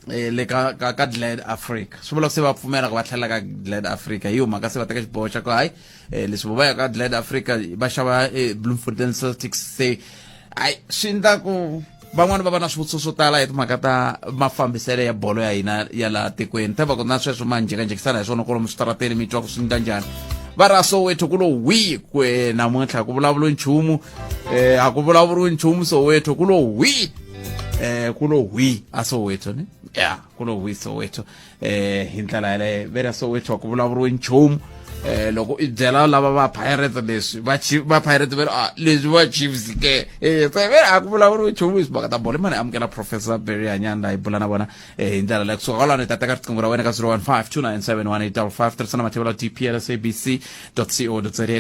le ka Glad Africa swi vula se va pfumela ku va tlhela ka Glad Africa hi mhaka se va teka xiboho xa ku hayi leswi va ya ka Glad Africa va xava Bloemfontein Celtics se hayi swi endla ku van'wana va va na swivutiso swo tala hi timhaka ta mafambiselo ya bolo ya hina ya laha tikweni ta va ku na sweswo manjhekanjhekisana hi swona kwalomu switarateni mi twa ku swi ndla njhani va ra Soweto ku lo wi kwe namuntlha ku vulavuriwi nchumu a ku vulavuriwi nchumu Soweto ku lo wi kulo wi a Soweto ne yeah kulo wi Soweto hi ndlela yaleyo vera Soweto ku vulavuriwi nchumu loko I byela lava va Pirates leswi va Pirates va leswi va Chiefs ke vera a ku vulavuriwi nchumu hi sibaka ta bolo mani amukela Professor Barry Hanyani la hi bula na vona hi ndlela leyo kusuka kwalano hi ta teka riqingho ra wena ka 0152971855 tirhisana mathebula tplsabc.co.za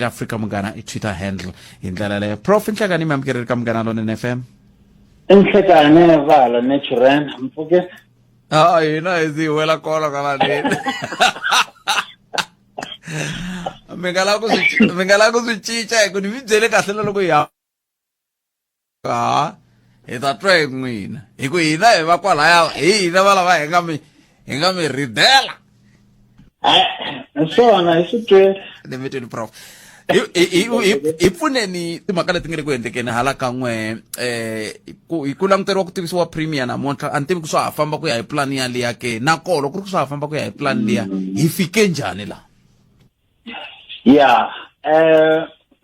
Afrika Munghana I Twitter handle hi ndlela leyo Prof Nhlakani mi amukeleli ka Munghana Lonene FM Nhlekane vala natural mfuke yena izi wela kola kala nini mengala ku swicinca ku ni vibyele kahle na loko ya hi ta twa hi n'wina hi ku hina hi va kwalaya hina va lava hi nga mi ridela swona hi swi twe ni mitweni Prof hi pfuneni timhaka leti nga ri ku endlekeni hala kan'we hi ku languteriwa ku tivisiwa premier namuntlha a ni tivi ku swa ha famba ku ya hi plan ya liya ke nakolo ku ri ku swa ha famba ku ya hi plan liya hi fike njhani la yeah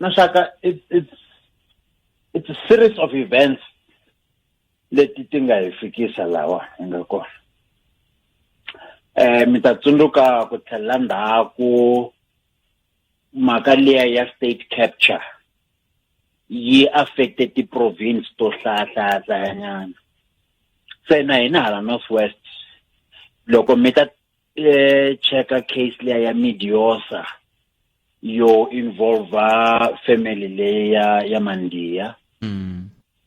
Nashaka it's a series of events leti ti nga hi fikisa lawa hi nga kona mi ta tsundzuka ku tlhela ndzhaku mhaka liya ya state capture yi affected the province to hlayanyana se na hina hala Northwest loko mi ta cheka case liya ya Midiosa yo involve family leya ya Mandiya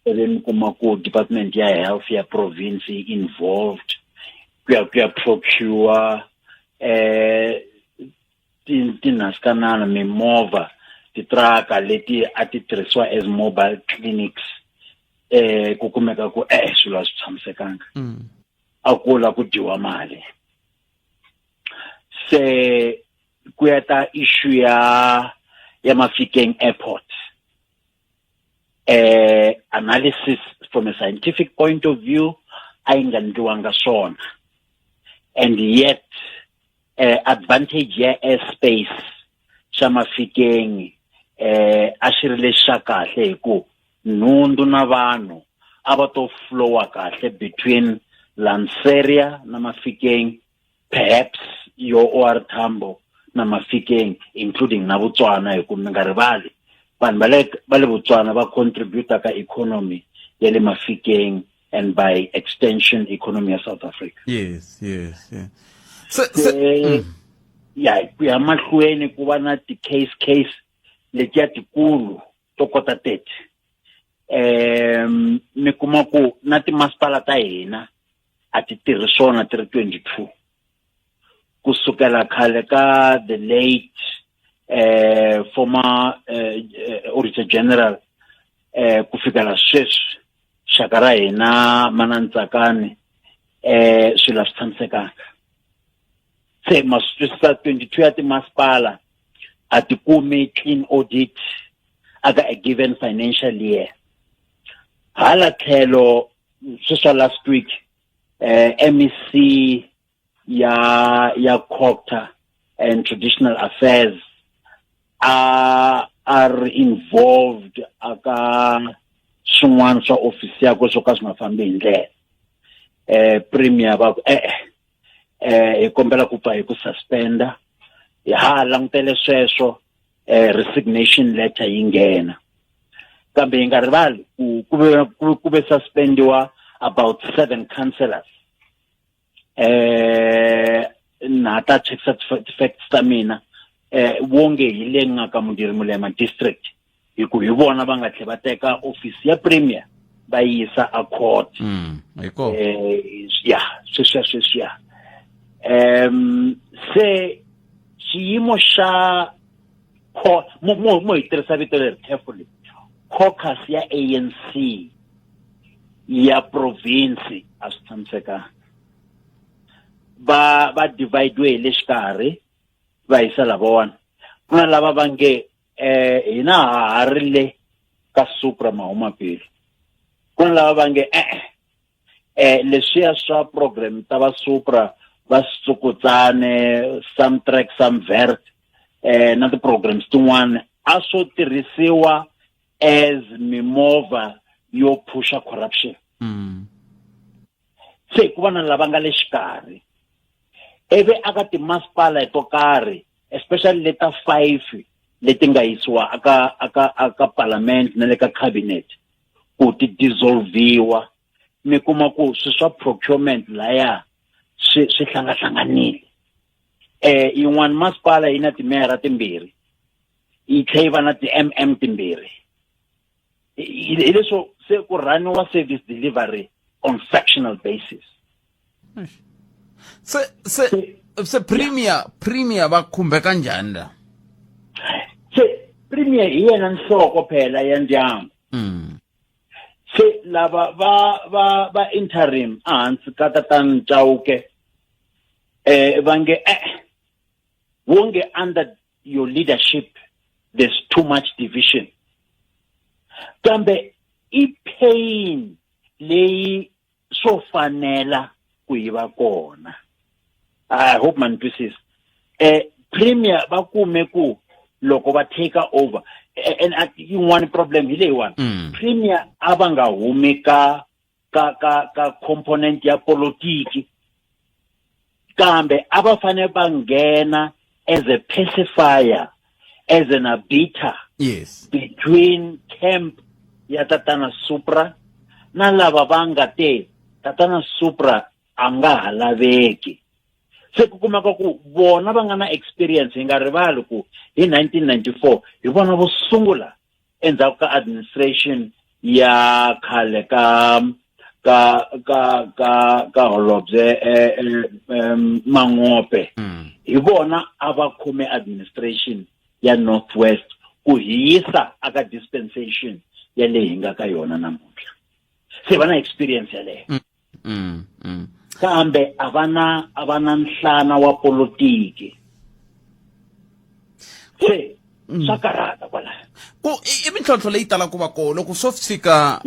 then kuma ku department ya health ya province involved ku ya procure tinaskanana mimova titraka leti a ti tirhisiwa as mobile clinics ku kumeka ku swilo a swi tshamisekanga a kula ku dyiwa mali se ku ya ta issue ya Mafikeng airport analysis from a scientific point of view a yi nga ndliwanga swona and yet advantage ya airspace xa Mafikeng a xi ri lexa kahle hi ku nhundzu na vanhu a va to flowa kahle between Lanseria na Mafikeng perhaps yo OR Tambo na Mafikeng including na Botswana hi ku mi nga rivali vanhu va le Botswana va contribute ka economy ya le Mafikeng and by extension economy ya South Africa. Yes. Ya ku ya mahlweni ku va na ti case leti ya tikulu to kota 30 mi kuma ku na ti masipala ta hina a ti tirhi swona 322 kusukela khale ka the late former Auditor General ku fikela sweswi xaka ra hina Manantsakane swilo swi tshamisekanga se masipala 22 ya timasipala a ti kumi clean audit aka a given financial year hala tlhelo sweswa last week MEC ya Cork and traditional affairs are involved aka swin'wana swa office yako swo ka swi nga fambi hi ndlela premier va ku hi kombela ku pfa hi ku suspenda ha langutele sweswo resignation letter yi nghena kambe hi nga rivali ku ve suspendiwa about 7 councillors na ta check certificates ta mina wonge hi le ngaka mudiri mulema district hi ku hi vona va nga tlhe va teka office ya premier va yisa a court sweswiya se xiyimo xa mo hi tirhisa vito leri carefully caucus ya ANC ya province a swi tshamisekanga va divide le xikarhi va yisa lavawani ku na lava va nge hina ha ri le ka Supra mahumapili ku na lava va nge leswiya swa program ta va Supra va Switsukutsane some track some vert na ti-programs tin'wana a swo tirhisiwa as mimovha yo pusha corruption se ku va na lava nga le xikarhi eve aka timasipala to karhi especially leta 5 leti nga yisiwa aka parliament na le ka cabinet ku ti dissolviwa mi kuma ku swi swa procurement laya swi hlangahlanganile yin'wana masipala yi na timera timbirhi yi tlhe yi va na ti-mm timbirhi hi leswo se ku raniwa service delivery on fractional basis se premier va khumbeka njhani la se premier hi yena nhloko phela ya ndyangu se lava va interim ahansi ka tatani Chauke va nge wonge under your leadership there's too much division kambe I pain leyi swo fanela ku yi va kona I hope man twisisa premier va kume ku loko va take over and yin'wana problem hi leyiwani premier a va nga humi ka component ya politiki kambe a va fane va nghena as a pacifier as an arbiter between camp ya tatana Supra na lava va nga te tatana Supra a nga ha laveki se ku kumeka ku vona va nga na experience hi nga rivali ku hi 1994 hi vona vo sungula endzhaku ka administration ya khale ka holobye Mangope hi vona a va khume administration ya Northwest ku hisa aka dispensation ya le hinga ka yona namuntlha se va na experience ya leyo kambe avana nhlana wa politiki se sakarata kwala ku I mintlhontlho leyi tala ku va kona loko swo fika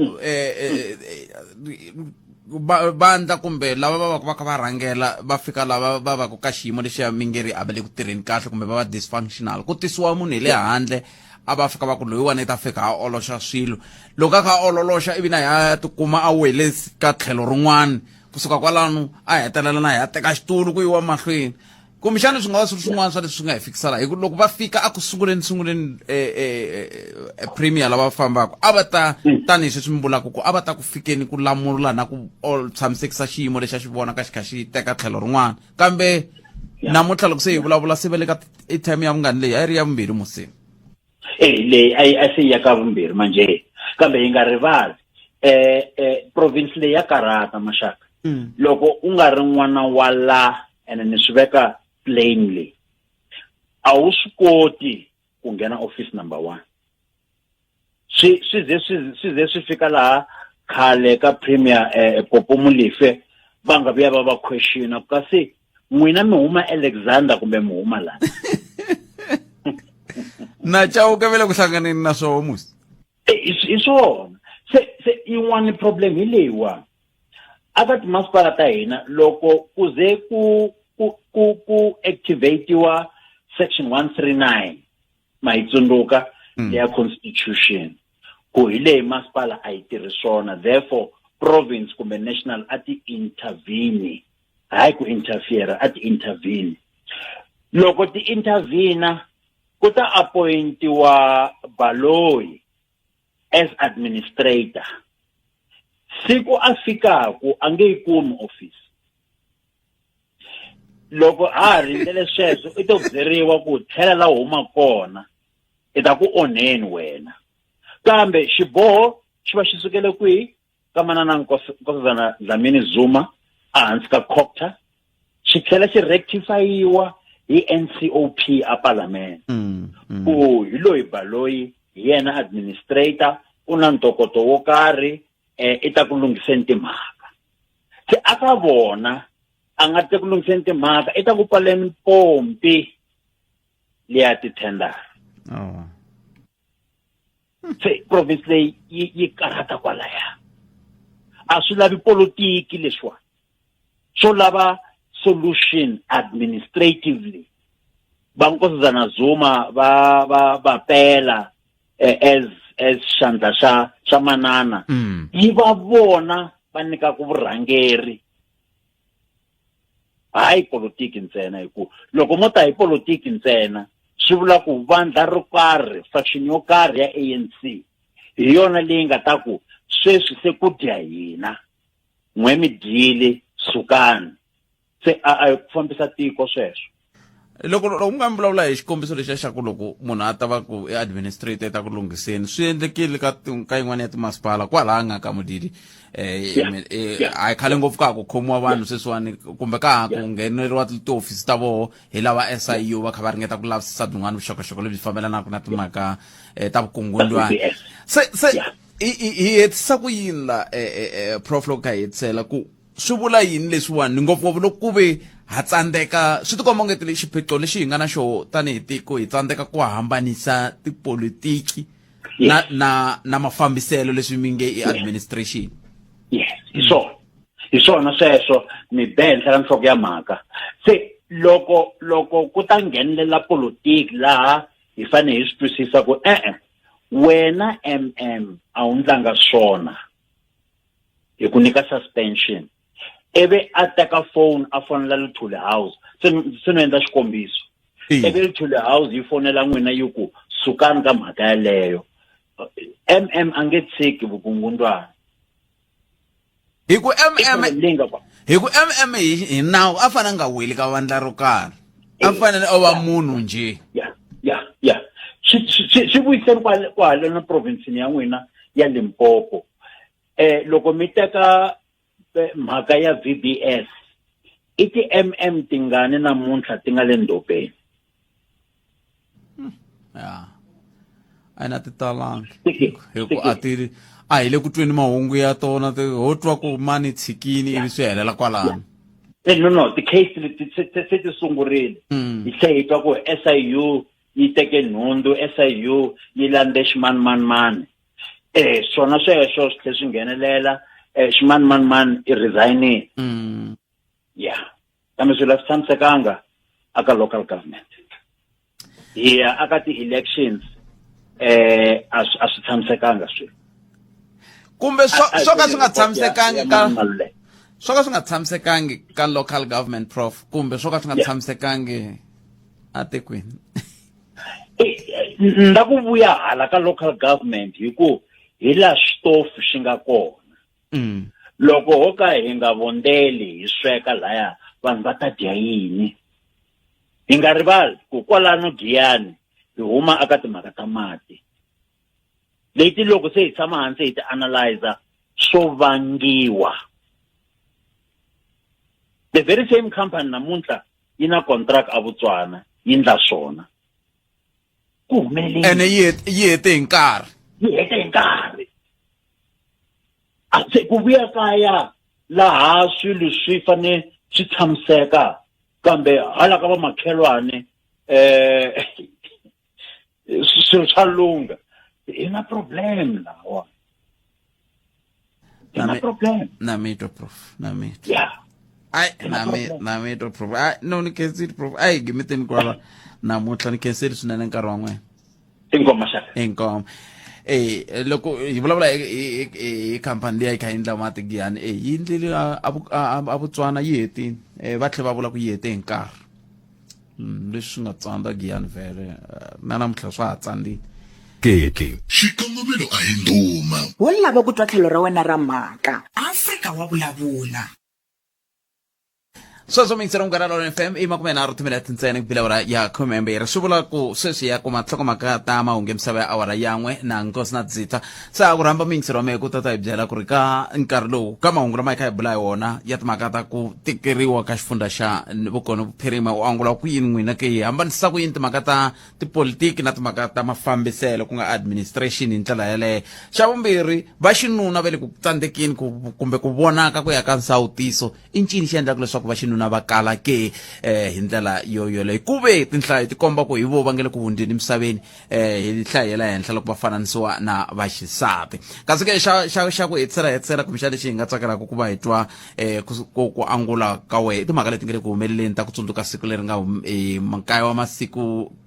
bandla kumbe lava va ka va rhangela va fika lava va va ka xiyimo lexi ya mingeri a va le ku tirheni kahle kumbe va va dysfunctional ku tisiwa munhu hi le handle a va fika va ku loyiwani i ta fika a oloxa swilo loko a kha a ololoxa ivi na ya tikuma a wele ka tlhelo rin'wana kusuka kwalano a hetelela na ya teka xitulu ku yiwa mahlweni kumbexana swi nga va swi ri swin'wana swa leswi swi nga hi fikisala hi ku loko va fika a ku sunguleni premier lava fambaka a va ta tanihi sweswi mi vulaka ku a va ta ku fikeni ku lamula na ku tshamisekisa xiyimo lexi a xi vona ka xi kha xi teka tlhelo rin'wana kambe namuntlha loko se hi vulavula se ve le ka time ya vungani leyi a yi ri ya vumbirhi museni leyi a se ya ka vumbirhi manje kambe hi nga rivali province leyi ya karata maxaka loko u nga ri n'wana wa la ene ni swi veka plainly a wu swi koti ku nghena office number 1 swi ze fika laha khale ka premier Popo Molefe va nga vuya va questiona kasi n'wina mi huma Alexander kumbe mi huma la na Chauke vele ku hlanganeni na swo musi i swona se yin'wana problem hi leyiwa aka timasipala ta hina loko ku ze ku activate-iwa section 139 mahitsundzuka leya constitution ku hi leyi masipala a yi tirhi swona therefore province kumbe national a ti intervene hayi ku interfere a ti intervene loko ti intervene ku ta appointiwa Baloyi as administrator siku a fikaku a nge yi kumi office loko a rindele sweswo i to byeriwa ku tlhela la huma kona i ta ku onheni wena kambe xiboho xi va xi sukele kwihi ka manana Nkosazana Dlamini Zuma a hansi ka Cork xi tlhela xi rectifyiwa hi NCOP a parliament ku hi loyi Baloyi hi yena administrator u na ntokoto wo karhi i ta ku lunghiseni timhaka se aka vona a nga te ku lunghiseni timhaka i ta ku pfaleni pompi liya tithendara se province leyi yi karhata kwalaya a swi lavi politiki leswiwa swo lava solution administratively bankosazana Zuma va pela as xandla xa manana yi va vona va nyika ku vurhangeri hayi politiki ntsena hiku loko mo ta hi politiki ntsena swi vula ku vandla ro karhi faction yo karhi ya ANC hi yona leyi nga ta ku sweswi se ku dya hina n'we mi dyile sukani se a ku fambisa tiko sweswo loko mi nga vulavula hi xikombiso lexa xa ku loko munhu a ta va ku i administrator ta ku lunghiseni swi endlekile ka yin'wana ya timasipala kwalaha nga ka Mudidi a hi khale ngopfu ka ku khomiwa vanhu sweswiwani kumbe ka ha ku ngheneriwa tiofisi ta voho hi lava SIU va kha va ringeta ku lavisisa byin'wana vuxokoxoko lebyi fambelanaka na timhaka ta vukungundzwana se hi hetisa ku yini la prof loko ka hi hetisela ku swi vula yini leswiwani ngopfungopfu loko ku ve ha tsandzeka swi tikomba ngeti le xiphiqo lexi hi nga na xo tanihi tiko hi tsandzeka ku hambanisa tipolitiki na mafambiselo leswi mi nge i administration hi swona sweswo ni benhla ka nhloko ya mhaka se loko ku ta nghenelela politiki laha hi fanele hi swi twisisa ku wena a wu ndlanga swona hi ku nyika suspension ebe a teka phone a fonela Luthuli House se no endla xikombiso ebe Luthuli House yi fonela n'wina yi ku sukani ka mhaka yaleyo a nge tshiki vukungundzwana hi ku hi nawu a fana nga weli ka vandla ro karhi a fanele o va munhu nje swi vuyiseni kwale na province ya n'wina ya Limpopo loko mi teka mhaka ya VBS i ti tingani namuntlha ti nga le ndopeni a na ti talangi hi ku a hi le ku tweni mahungu ya tona ho twa ku mani tshikini ivi swi helela kwalano no ti case se ti sungurile hi tlhe hi twa ku SIU yi teke nhundzu SIU yi lande ximanimani swona sweswo swi tlhe swi nghenelela ximanimani i resign kambe swilo swi tshamisekanga aka local government aka ti-elections a swi tshamisekanga swilo kumbe swo ka swi nga tshamisekangi swi nga tshamisekangi ka local government prof kumbe swo ka swi nga tshamisekangi atikweni nda ku vuya hala ka local government hi ku hi la xitofu xi nga kona loko ho ka hi nga vondeli hi sweka laya vanhu va ta dya yini hi nga rivali ku kwalano Giyani hi huma aka timhaka ta mati leti loko se hi tshama hansi hi ti analyzer swo vangiwa the very same company namuntlha yi na contract a Botswana yi ndla swona ku humelele ene yi hete hi nkarhi se ku vuya kaya laha swilo swi fane swi tshamiseka kambe hala ka va makhelwane swilo swa lunga i na problem lawa na mito prof na mito na mito prof no ni kenzile prof gimiteni kwala namuntlha ni kenzile swinene nkarhi wa n'wena ingoma loko hi vulavula hi khampani leyi kha yi endla mati Giyani yi endlile a Botswana yi hetini va tlhe va vula ku yi hete hi nkarhi leswi swi nga tsandza Giyani vhele na namuntlha swa ha tsandzile xikongomelo a hi ndhuma wo lava ku twa tlhelo ra wena ra mhaka Afrika wa vulavula sweswo mingisera Munghana FM i 30 ntsena ku bilavula ya khomembere swi vula ku sweswi ya kuma nhlokomhaka ta mahungu emisava ya awara yan'we na nkosi na dzita sa ku rhamba mingisero wa mehe ku tata hi byela ku ri ka nkarhi lowu ka mahungu lama hi kha hi bula hi wona ya timhaka ta ku tikeriwa ka xifundza xa vukona vuphirima u angula ku yini n'wina ke hi hambanisisa ku yini timhaka ta tipolitiki na timhaka ta mafambiselo ku nga administration hi ndlela yaleyo xa vumbirhi vaxinuna va le ku tsandzekeni kumbe ku vonaka ku ya ka nsawutiso i ncini xi endlaka leswaku vaxinuna vaxinuna va kala ke hi ndlela yoyoleyo kuve tinhlayo ti komba ku hi vo va nge le ku hundzeni emisaveni hi nhlayo ya le henhla loko va fananisiwa na vaxisati kasi ke xa ku hetsela kumbexana lexi hi nga tsakelaka ku va hi twa ku angula ka wehe timhaka leti nga le ku humeleleni ta ku tsundzuka siku leri nga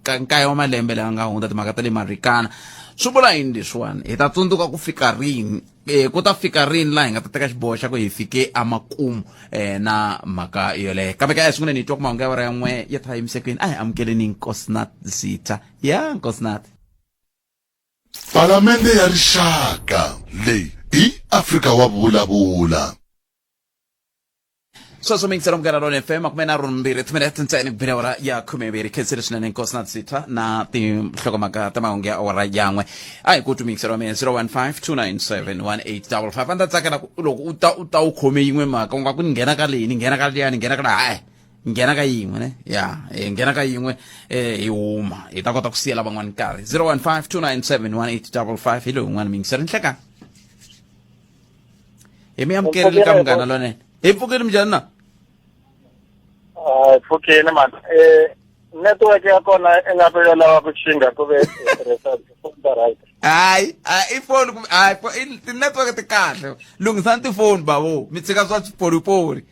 nkaye wa malembe leyi nga hundza timhaka ta le marikana swi vula yini leswiwani hi ta tsundzuka ku fika rini ku ta fika rini laha hi nga ta teka xiboho xa ku hi fike amakumu na mhaka yoleyo kambe ka esunguleni hi twa ku mahungu ya vara ya n'we ya ta yimisekweni a hi amukeleni nkosnat zita ya nkosnat Palamende ya rixaka leyi hi Afrika wa vulavula sweswo mingisela mugana lona FM makume na rumbirhi timinete ntsena ku bile awara ya khumembirhi khensile swinene nkosnat zita na tinhlokomhaka ta mahungu ya awara yan'we a hi ku tumingisela wa mina 015 297 1855 a ndzi ta tsakela loko u ta u khome yin'we mhaka u nga ku ni nghena ka leyi ni nghena ka liyani ni nghena ka la hayi nghena ka yin'we ne ya nghena ka yin'we hi huma hi ta kota ku siyela van'wani nkarhi 015 297 1855 hi loyi un'wana mingisela nhleka hi mi amukeleli ka munghana lonene hi pfukeni mjani na pfukeni man network ya kona engato yo lava ku xinga ku ve tirhisa right hayi i phone kumbe hayi ti-network ti kahle lunghisani tifoni bavo mi tshika swa swipolipoli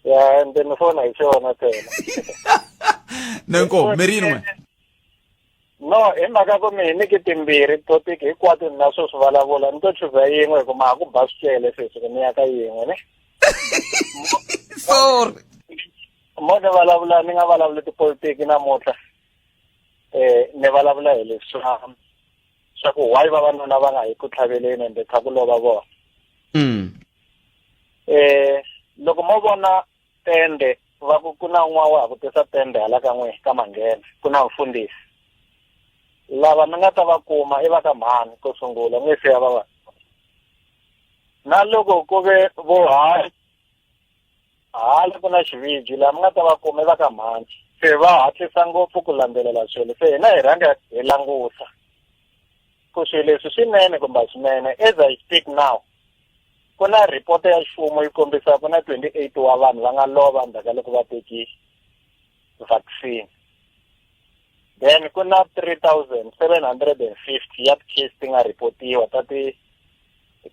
ya ende ni fona hi xona tena nenko mi rini n'we no hi mhaka ku mini ke timbirhi topic hinkwato na swo swi vulavula ni to chuva yin'we hi ku ma ku ba swicele sweswi ku ni ya ka yin'we ne sorry mo ni vulavula ni nga vulavuli tipolitiki namuntlha ni vulavula hi leswi swa ku why vavanuna va nga yi ku tlhaveleni ende kha ku lova vona loko mo vona tende va ku na un'wana wa ku tisa tende hala ka n'we ka manghena ku na mfundhisi lava mi nga ta va kuma i va ka mhani ko sungula n'we se ya va na loko ku ve vo hala ku na xiviji laha mi nga ta va kuma i va ka mhani se va hatlisa ngopfu ku landzelela swilo se hina hi rhanga hi langusa ku swilo leswi swinene kumbe swinene as I speak now ku na report ya mfumo yi kombisa ku na 28 wa vanhu va nga lova ndzhaku loko va teki vaccine then ku na 3,750 ya case ti nga ripotiwa ta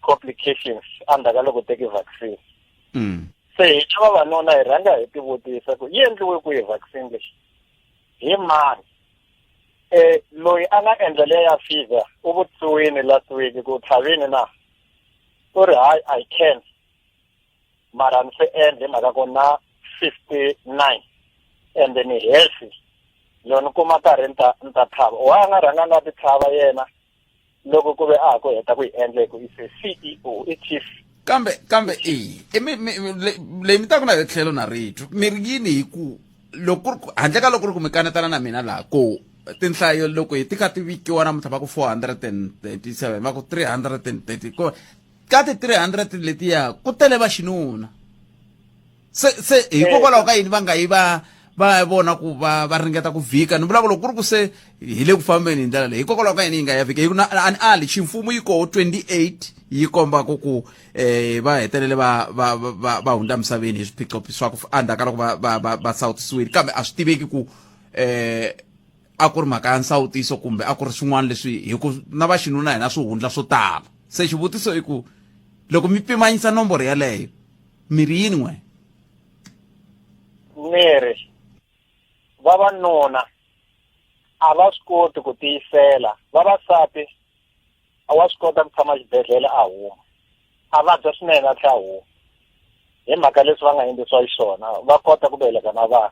complications endzhaku loko teki vaccine se hi xa vavanuna hi rhanga hi tivutisa ku yi endliwe ku hi vaccine lexi hi mani loyi a nga endla leya ya fever u vutisiwini last week ku tlhavini na u ri hayi I can mara ni se endle mhaka ku na 59 and then healthy loni kuma karhi ni ta tlhava wa nga rhanga nga ti tlhava yena loko ku ve a ku heta ku yi endle ku i CEO i chief kambe leyi mi ta ku na hi tlhelo na ritu mi ri yini hi ku loko handle ka loko ri ku mi kanetana na mina laha ko tinhlayo loko hi ti kha ti vikiwa namuntlha va ku 437 va ku 330 ko ka ti 300 letiya ku tele va xinuna se hikokwalaho ka yini va nga yi va vona ku va ringeta ku vhika ni vulavula ku ri ku se hi le ku fambeni hi ndlela leyi hikokwalaho ka yini yi nga ya vhika ani ali ximfumo yi koho 28 yi komba ku va hetelele va hundza misaveni hi swiphiqo swa ku endzhaku loko va sawutisiwile kambe a swi tiveki ku a ku ri mhaka ya nsawutiso kumbe a ku ri swin'wana leswi hi ku na va xinuna hina swi hundla swo tala se xivutiso i ku loko mi pimanyisa nomboro yaleyo miri yini n'we miri vavanuna a va swi koti ku tiyisela vavasati a wa swi kota ku tshama xibedhlele a huma a vabya swinene a tlhela huma hi mhaka leswi va nga endlisiwa xiswona va kota ku veleka na vana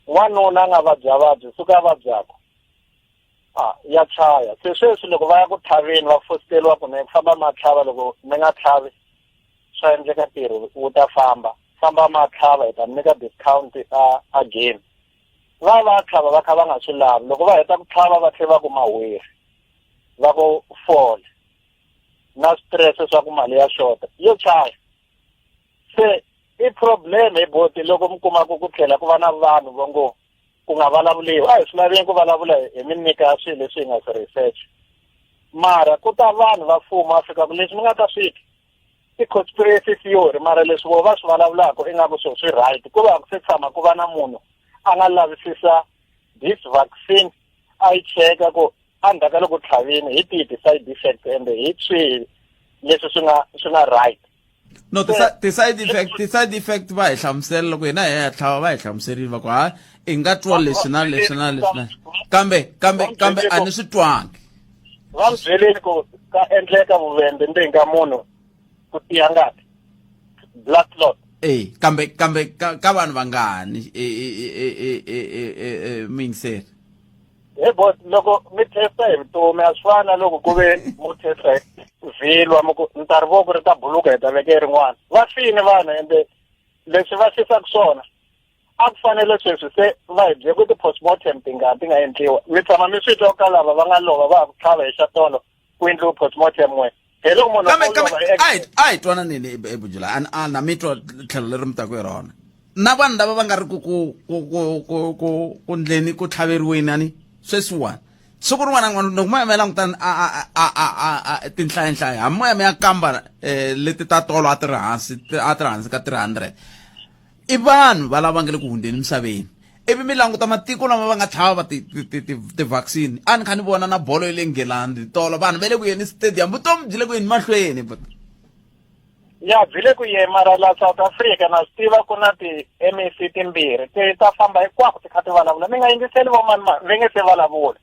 n'wanuna a nga vabya suka a vabyaka ya chaya se sweswi loko va ya ku tlhaveni va fositeliwa ku mi famba ma tlhava loko mi nga tlhavi swa endleka ntirho wu ta famba ma tlhava hi ta nyika discount again va tlhava va kha va nga swi lavi loko va heta ku tlhava va tlhela va kuma weri va ku fall na stress swa ku mali ya xota yo chaya se i problem hi boti loko mi kuma ku tlhela ku va na vanhu va ngo ku nga vulavuliwi a hi swi laveni ku vulavula hi mi nyika ya swilo leswi hi nga swi research mara ku ta vanhu va mfumo Afrika ku leswi mi nga ta swiki conspiracy theory mara leswi vo va swi vulavulaka ingaku swi right ku va ku se tshama ku va na munhu a nga lavisisa this vaccine a yi cheka ku andaka loko tlhavini hi tihi side effects ende hi swihi leswi swi nga right. No, the side effect va hi hlamusela loko hina hi ya tlhava va hi hlamuserile va ku ha i nga twa leswi na kambe a ni swi twangi. Va byeleni ku ka endleka vuvende ndeni ka munhu ku tiya ngati blood clot. Kambe ka vanhu vangani Vayingiseri. But loko mi testa hi vutomi a swi fana loko ku ve mu testa vilwa nkarhi vo ku ri ta buluka hi ta veke rin'wana va fini vanhu ende leswi va xisaka swona a ku fanele sweswi se va hi bye ku ti-postmortem ti nga endliwa mi tshama mi swi twa ka lava va nga lova va ha ku tlhava hi xatolo ku endliwa postmortem n'we hi loko munhu a hi twananini ebujula a na mi twa tlhelo leri mi taku hi rona na vanhu lava va nga ri ku ndleni ku tlhaveriweni ani sweswiwani siku rin'wana na n'wana loko moya mi ya langutana tinhlayanhlaya hambi moya mi ya kamba leti ta tolo a ti ri hansi ka 300 i vanhu va lava nga le ku hundzeni misaveni ivi mi languta matiko lama va nga tlhava ti-vaccine a ni kha ni vona na bolo yi le England tolo vanhu va le ku yeni stadium vutomi byi le ku yeni mahlweni ya byi le ku yeni mara la South Africa na swi tiva ku na ti-MEC timbirhi ti ta famba hinkwako ti kha ti vulavula mi nga yingiseli va nge se vulavula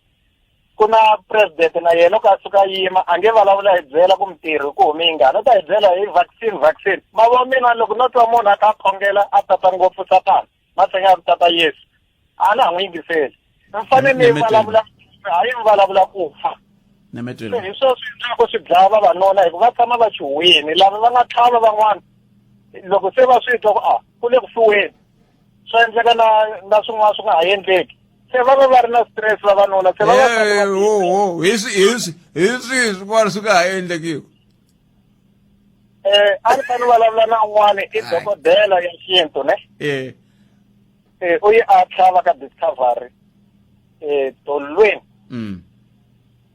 ku na president na yena loko a suka yima a nge vulavula hi byela ku mitirhi ku humi ngani u ta hi byela hi vaccine mavo mina loko no twa munhu a ta khongela a tata ngopfu satana ma tsenga ku tata Yesu a na ha n'wi yingiseli mi fanele mi vulavula hayi mi vulavula ku fa hi swo swi endlaku swi dlaya vavanuna hi ku va tshama va xihuwini lava va nga tlhava van'wana loko se va swi twa ku ku le kusuweni swi endleka na swin'wana swi nga ha endleki se va ri na stress vavanuna se hi swihi swin'wana swi nga ha endlekiwi a ni fanele vulavula na un'wana i dokodela ya xintu ne u yi a tlhava ka discovery tolweni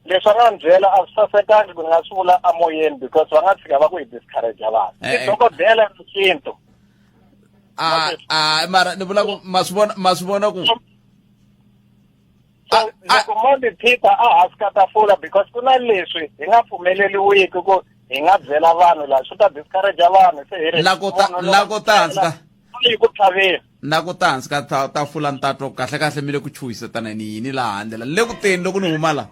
leswi a nga ni byela a swi sasekangi ku ni nga swi vula amoyeni because va nga tshika va ku hi discourage vanhu i dokodela ya xintu mara ni vula ku ma swi vona ku loko Monty Peter a hansi ka tafula because ku na leswi hi nga pfumeleliwiki ku hi nga byela vanhu laha swi ta discourage vanhu se hi ri la ko tanska hi ku tlhaveni na ku tanska tafula ntato kahle mi le ku chuhisa tanani yini laha handlela le ku teni loko ni huma la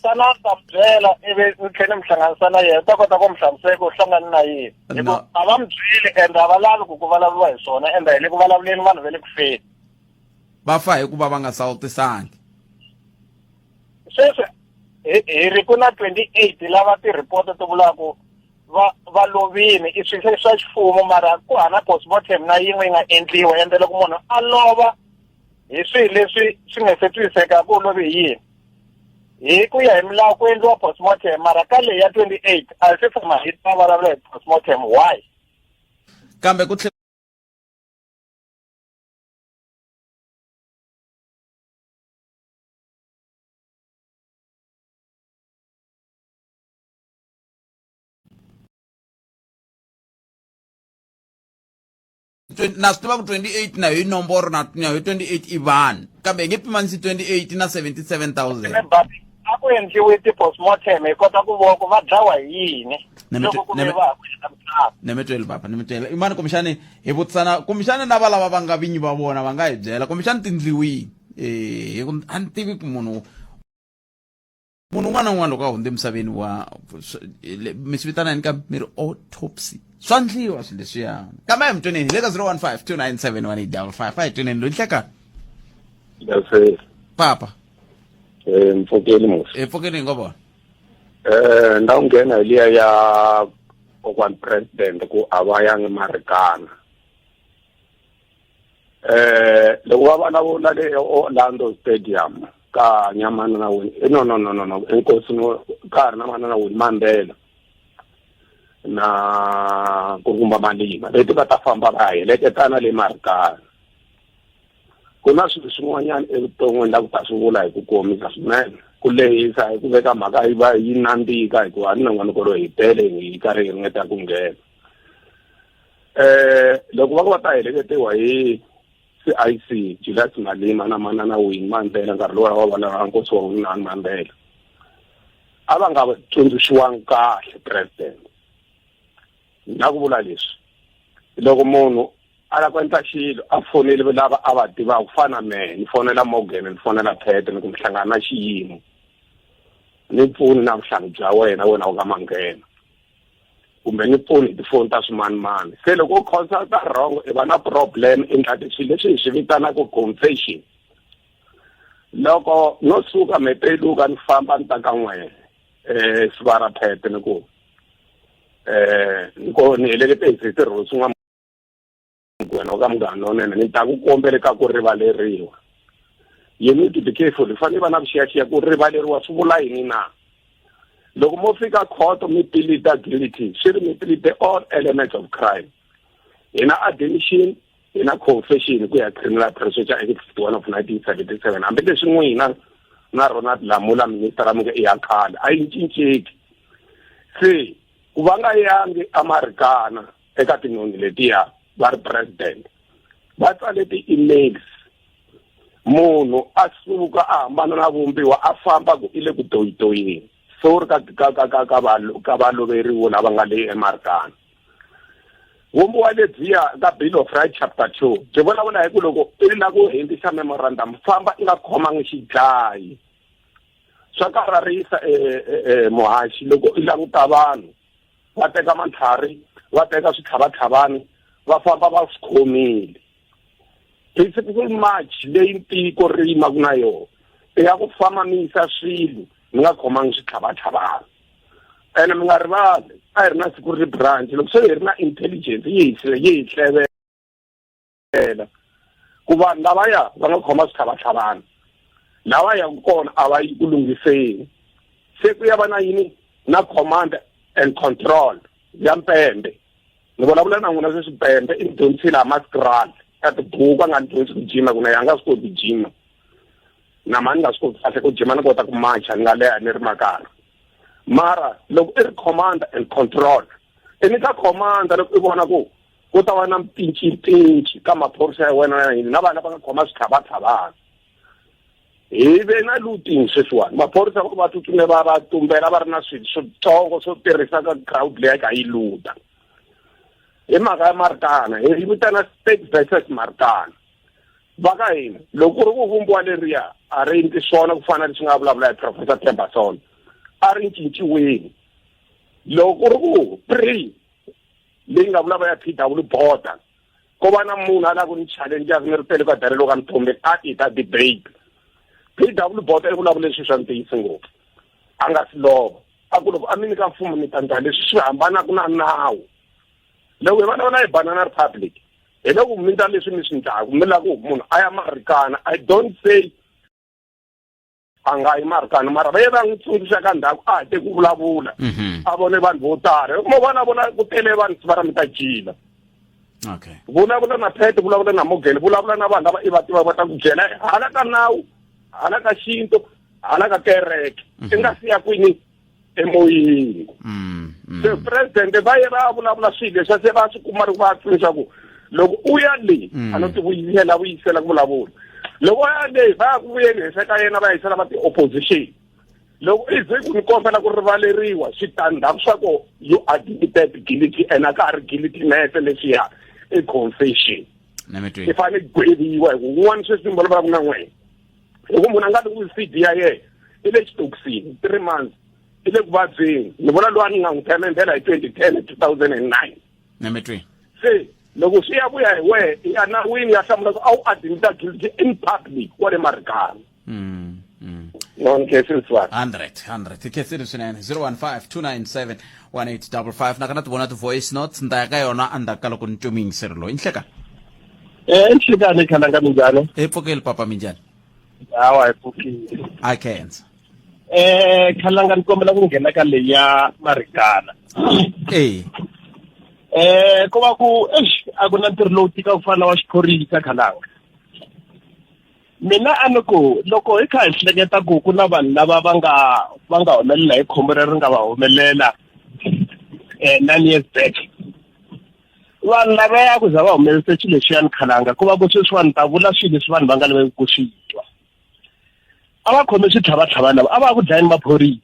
sana ta byela ivi mi tlhela mi hlanganisa na yena ta kota ku mi hlamusela ku hlangani na yini hikuva a va mi byeli ende a va lavi ku vulavuriwa hi swona ende hi le ku vulavuleni vanhu va le ku feni va fa hikuva va nga sawutisangi sweswi hi ri ku na 28 lava ti-report to vulaku va lovini i swilo swa xifumo mara ku hana postmortem na yin'we yi nga endliwa ende loko munhu a lova hi swilo leswi swi nga se twiseka ku u love hi yini hi ku ya hi milawu ku endliwa postmortem mara ka leyi ya 28 a hi se tshama hi ta vulavula hi postmortem why kambe ku na swi tiva ku 28 na hi nomboro na hi 28 i vanhu kambe hi nge pimanisi 28 na 77,000 a ku endliwe ti-postmortem hi kota ku vona ku va dlawa hi yini loko ku ve va ni mi tweli papa ni mi twela imani kumbexani hi vutisana kumbexani na va lava va nga vinyi va vona va nga hi byela kumbexani tindliwini a ni tivi ku munhu un'wana na un'wana loko a hundze emisaveni wa mi swi vitana yini ka mi ri autopsy swa ndliwa swilo leswiya kambe hi mi tweneni le ka 015 297 1855 a hi tweneni lo nhleka Yes, papa mfokeli musi mfokeli ngoba ndawungena iliya ya okwan president ku abayang Marikana loko va vana vona le Orlando Stadium ka nyamana na wena no enkosi no ka na mana na wena Mandela na kurumba malima leti va ta famba va heleketana le Marikana kuna swilo swin'wanyana evuton'wini la ku ta swi vula hi ku komisa swinene ku lehisa ku veka mhaka yi va yi nandzika hikuva ni n'wana ku ro hi tele hi karhi hi ringeta ku nghena loko va ku va ta heleketiwa hi CIC Julius Malema na manana Winnie Mandela nkarhi lowu wa vona va nkosi wa Winnie Mandela a va nga tsundzuxiwangi kahle president na ku vula leswi loko munhu ala ku endla xilo a fonele lava a va tiva ku fana mehe ni fonela Morgan ni fonela Pete ni ku hlangana na xiyimo ni pfuni na vuhlangi bya wena u ka manghena kumbe ni pfuni tifoni ta swimanimani se loko u consulta wrong i va na problem endlati swilo leswi hi swi vitanaka confession loko no suka mepeluka ni famba ni ta ka n'we Sivara Pete ni ku ni helekete hi sitirho swin'wana wena o ka munghana nonene ni ta ku kombele ka ku rivaleriwa you need to be careful fanele va na vuxiyaxiya ku rivaleriwa swi vula yini na loko mo fika court mi plead guilty swi ri mi plead all elements of crime hina admission hina confession ku ya criminal procedure act 51 of 1977 hambi leswi n'wina na Ronald Lamula minister amuke i ya khale a yi cinceki se ku va nga yangi Americana eka tinhongi letiya va ri president va tsale ti-emails munhu a suka a hambana na vumbiwa a famba ku ile ku toyitoyini so ri ka va loveriwa lava nga le emarikana vumbiwa lebyiya ka Bill of Rights chapter 2 byi vulavula hi ku loko i la ku hindzisa memorandum famba i nga khomangi xidlayi swa kararisa muhaxi loko i languta vanhu va teka mantlhari va teka switlhavatlhavani va famba va swi khomile principle march leyi tiko ri yimaku na yona i ya ku famamisa swilo mi nga khomangi switlhavatlhavani ene mi nga rivali a hi ri na security branch loko se hi ri na intelligence yi hi hlevela ku vanhu lavaya va nga khoma switlhavatlhavani lava ya kona a va yi ku lunghiseni se ku ya va na yini na command and control ya mpembe ni vulavula na n'wina sweswi pembe i dyondzisile mascral a tibuku a nga ni dyondzi ku jima ku na ya nga swi koti ku jima na mani nga swi koti kahle ku jima ni kota ku macha ni nga leha ni ri makara mara loko i ri command and control i ni ka command loko i vona ku ta va na mpinci ka maphorisa ya wena na yini na vana va nga khoma switlhavatlhavana hi ve na looting sweswiwani maphorisa va tsutsumile va tumbela va ri na swilo switsongo swo tirhisa ka crowd leyi ka yi luta hi mhaka ya Marikana hi vitana state versus Marikana va ka hina loko ri ku vumbiwa leriya a ri endli swona ku fana leswi nga vulavula hi Professor Themba Sono a ri cinciweni loko ri ku leyi nga vulavula ya PW border ko va na munhu a lava ku ni challenge ya ni ri tele ka darelo ka ntombe a ta debate PW border i vulavula leswi swa ntiyisi ngopfu a nga si lova a ku loko a mi nyika mfumo mi ta ndla leswi swi hambanaka na nawu loko hi vana hi banana republic hi loko mi ndla leswi mi swi ndlaku mi lava ku munhu a ya Marikana I don't say a nga yi Marikana mara va ye va n'wi tsundzuxa ka ndhaku a te ku vulavula a vone vanhu vo tala mo vona ku tele vanhu va ra mi ta jila okay vulavula na Pete vulavula na Morgan vulavula na vanhu lava i va tiva va ta ku byela hala ka nawu hala ka xinto hala ka kereke i nga siya kwini emoyeni se president va ye va vulavula swilo leswi se va swi kuma ri va tsundzuxa ku loko u ya le a no ti vuyisela ku vulavula loko ya le va ku vuyeni ka yena va yisela va ti opposition loko i ze ku ni kombela ku rivaleriwa switandzhaku swa ku you admitted guilty and a ka ri guilty nese leswiya i confession i fanele gweviwa hi un'wana sweswi vulavula ku na n'wena loko munhu a nga ti ku CD ya yena i le xitokisini 3 months i le ku vabyeni ni vona loyi a ni nga n'wi themendela hi 2010 2009 se loko swi ya vuya hi wehe ya nawini ya hlamula ku a wu admita guilty in public wa le Marikana non-cases 100 ikesini swinene 015-297-1855 nakana ti vona ti-voice notes ni ta ya ka yona endzhaku ka loko ni twe Vayingiseri loyi inhleka inhlekani khalanga minjhani hi pfukeli papa minjhani hawa hi pfukile I can't khalanga ni kombela ku nghena ka leyi ya Marikana ko va ku a ku na ntirho lowu tika ku fana wa xiphorisa khalanga mina anoko loko hi kha hi hleketa ku ku na vanhu lava va nga humelela hi khombo leri nga va humelela 9 years back vanhu lava ya ku za va humelise xilo lexiyani khalanga ku va ku sweswiwani ta vula swilo leswi vanhu va nga laveki ku swi twa a va khome switlhavatlhava lava a va ku dlayini maphorisa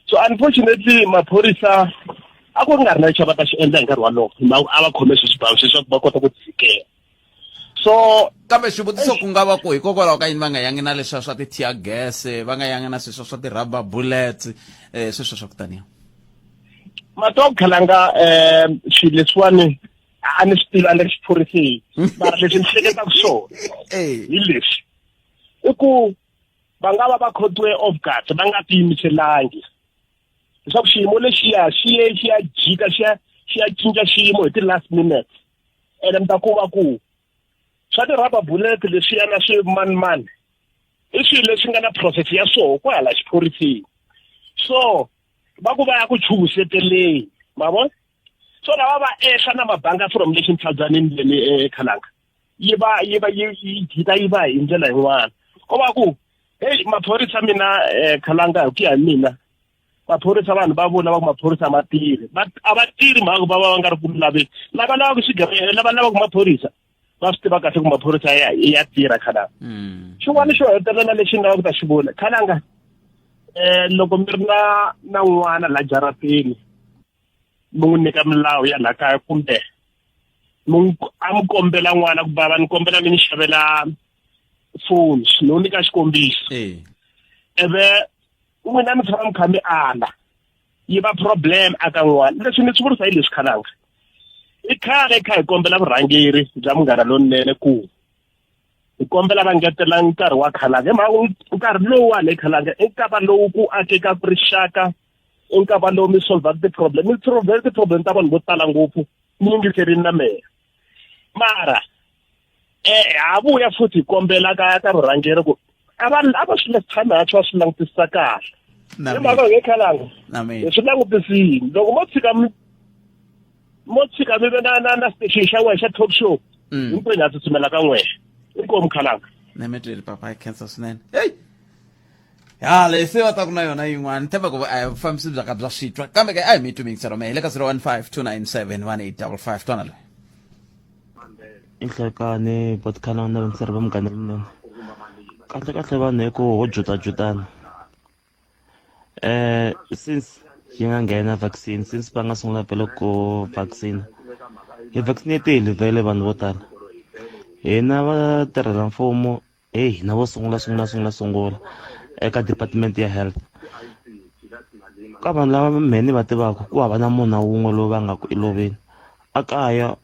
so unfortunately maphorisa a ku nga ri na lexi va ta xi endla hi nkarhi walowo a va khome swibawu leswaku va kota ku tshikela so kambe xivutiso ku nga va ku hikokwalaho ka yini va nga yangi na leswiya swa ti-tear gas va nga yangi na sweswo swa ti-rubber bullets sweswo swa ku taniya matwa khalanga swilo leswiwani a ni swi a ni swi phoriseni mara leswi ni hleketaka swona hi leswi i ku va nga va va khotiwe off guard va nga tiyimiselangi leswaku xiyimo lexiya xi ya jika xi ya cinca xiyimo hi ti-last minutes ene mi ta ku va ku swa ti-rubber bullet leswiya na swimanimani i swilo leswi nga na process ya swoho ku hala xiphoriseni so va ku va ya ku chuvuseteleni ma vona so lava va ehla na mabanga from lexi ntlhabyanini leni khalanga yi jika yi va hi ndlela yin'wana ko va ku hey maphorisa mina khalanga hi ku ya hi mina maphorisa vanhu va vula va ku maphorisa ma tirhi a va tirhi mhaka va va nga ri ku laveni lava lavaka lava lavaka maphorisa va swi tiva kahle ku maphorisa ya tirha khalanga xin'wana xo hetelela lexi ni lavaka ku ta xi vula khalanga loko mi ri na n'wana la jaratini mi n'wi nyika milawu ya laha kaya kumbe a mi kombela n'wana ku bava ni kombela mi ni xavela foni ni n'wi nyika xikombiso ivi n'wina mi tshama mi kha mi ala yi va problem aka n'wana leswi ni swi vurisa hi leswi khalanga i khale kha hi kombela vurhangeri bya munghana lowunene ku hi kombela va ngetela nkarhi wa khalanga hi mhaka nkarhi lowuwani hi khalanga i nkava lowu ku akekaka rixaka i nkava lowu mi solvaka ti-problem mi solvele ti-problem ta vanhu vo tala ngopfu mi yingiserini na mehe mara ha vuya futhi hi kombela ka vurhangeri ku a va swi tshami hatsi va swi langutisisa kahle hi mhaka hi khalanga hi swi langutisini loko mo tshika mi ve na station xa wehe xa talk show hinkwenu ha tsutsumela ka n'wehe inkomu khalanga nemetweli papa hi khensa swinene hey ya lesi va ta ku na yona yin'wana themba ku vufambisi bya ka bya switwa kambe ke a hi mi tumingisero mehe le ka 015 297 1855 twana loyi inhlekane botkhala na venseri va mugana lomene kahle vanhu hi ku ho jutajutana since yi nga nghena vaccine since va nga sungula vele ku vaccine hi vaccinatile vele vanhu vo tala hina va tirhela mfumo hina vo sungula eka department ya health ka vanhu lava mheni va tivaka ku hava na munhu wun'we lowu va nga ku iloveni a kaya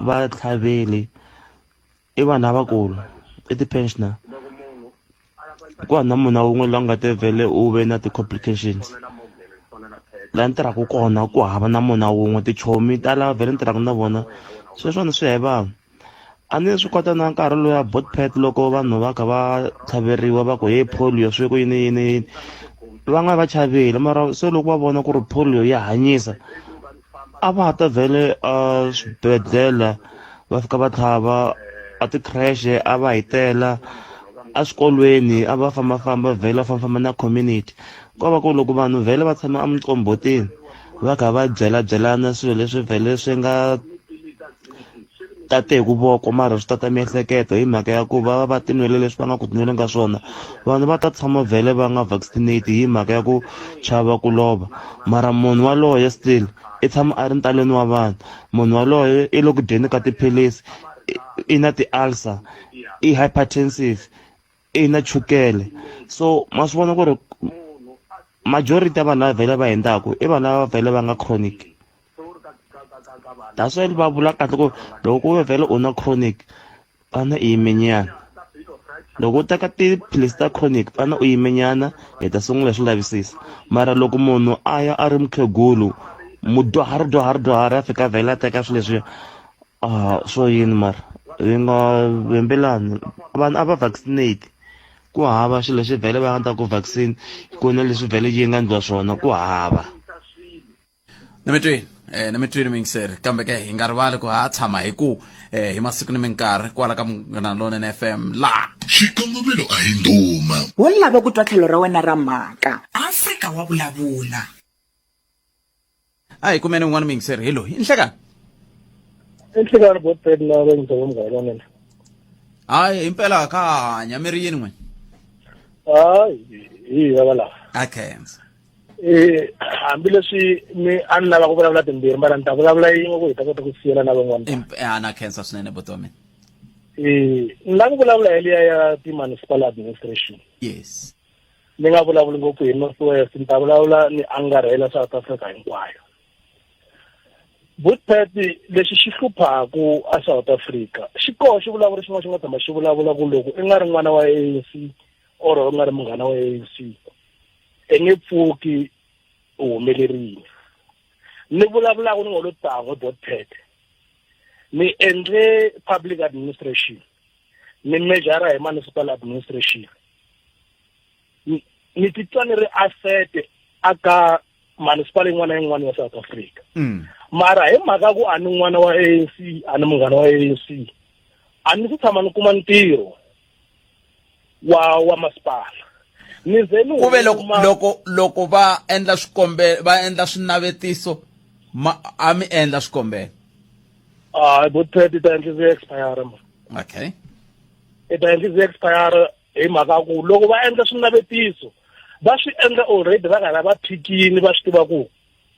va tlhaveli i vanhu lavakulu i ti-pensioner ku hava na munhu wun'we lowu nga te vele u ve na ti-complications laha ni tirhaka kona ku hava na munhu wun'we tichomi ta lava vhele ni tirhaka na vona sweswona swi ya hi vanhu a ni swi kota na nkarhi loya botpet loko vanhu va kha va tlhaveriwa va ku he polio swi ku yini va nga va chavile mara se loko va vona ku ri polio ya hanyisa a va ta vhele swibedhlele va fika va tlhava a ti-crash a va hitela a swikolweni a va fambafamba vhele va fambafamba na community ko va ku loko vanhu vhele va tshama a miqombhotini va kha va byelabyelana swilo leswi vhele swi nga tate hi ku voko mara swi tata miehleketo hi mhaka ya ku va va tinwele leswi va nga ku tinwele nga swona vanhu va ta tshama vhele va nga vaccinate hi mhaka ya ku chava ku lova mara munhu waloye still i tshama a ri ntalweni wa vanhu munhu waloye i le ku dyeni ka tiphilisi i na ti-ulcer i hypertensive i na chukele so ma swi vona ku ri majority ya vanhu lava vhele va hindzaku i vanhu lava vhele va nga chronic that's why va vula kahle ku loko ku vhele u na chronic fana i yimenyana loko u teka tiphilisi ta chronic fana u yimenyana hi ta sungula hi swi lavisisa mara loko munhu a ya a ri mukhegulu mudyuhari a fika vhele a teka swilo leswi swo yini mara hi nga hembelani vanhu a va vaccinate ku hava swilo leswi vhele va nga ta ku vaccine ku na leswi vhele yi nga ndliwa swona ku hava nemetweni na mitwini Vayingiseri kambe ke hi nga rivali ku ha tshama hi ku hi masiku ni minkarhi kwala ka Munghana Lonene FM la xikongomelo a hi nduma wo lava ku twa tlhelo ra wena ra mhaka Afrika wa vulavula a hi kumeni un'wana Vayingiseri hi loyi inhlekani inhlekani botted na Vayingiseri Munghana Lonene hayi impela ka hanya mi ri yini n'wina hayi hi yava a khensa hambileswi mi a ni lava ku vulavula timbirhi mara ni ta vulavula yin'we ku hi ta kota ku siyela na van'wana na khensa swinene buti wa mina ni lava ku vulavula hi liya ya ti-municipal administration yes ni nga vulavuli ngopfu hi North West ni ta vulavula ni angarhela South Africa hinkwayo Butpeti lexi xi hluphaku a South Africa xi koho xi vulavula xin'wana xi nga tshama xi vulavula ku loko i nga ri n'wana wa ANC or u nga ri munghana wa ANC i nge pfuki u humelerile ni vulavulaka ni ngo lo tangwe Butpeti ni endle public administration ni mejara hi municipal administration ni titwa ni ri asset aka municipal yin'wana na yin'wana ya South Africa mara hi mhaka ku a ni n'wana wa ANC a ni munghana wa ANC a ni si tshama ni kuma ntirho wa masipala ni ze ni ku ve loko va endla swikombelo va endla swinavetiso a mi endla swikombelo Butpeti ta endlise expire ma okay ta endlise expire hi mhaka ku loko va endla swinavetiso va swi endla already va karhi va phikini va swi tiva ku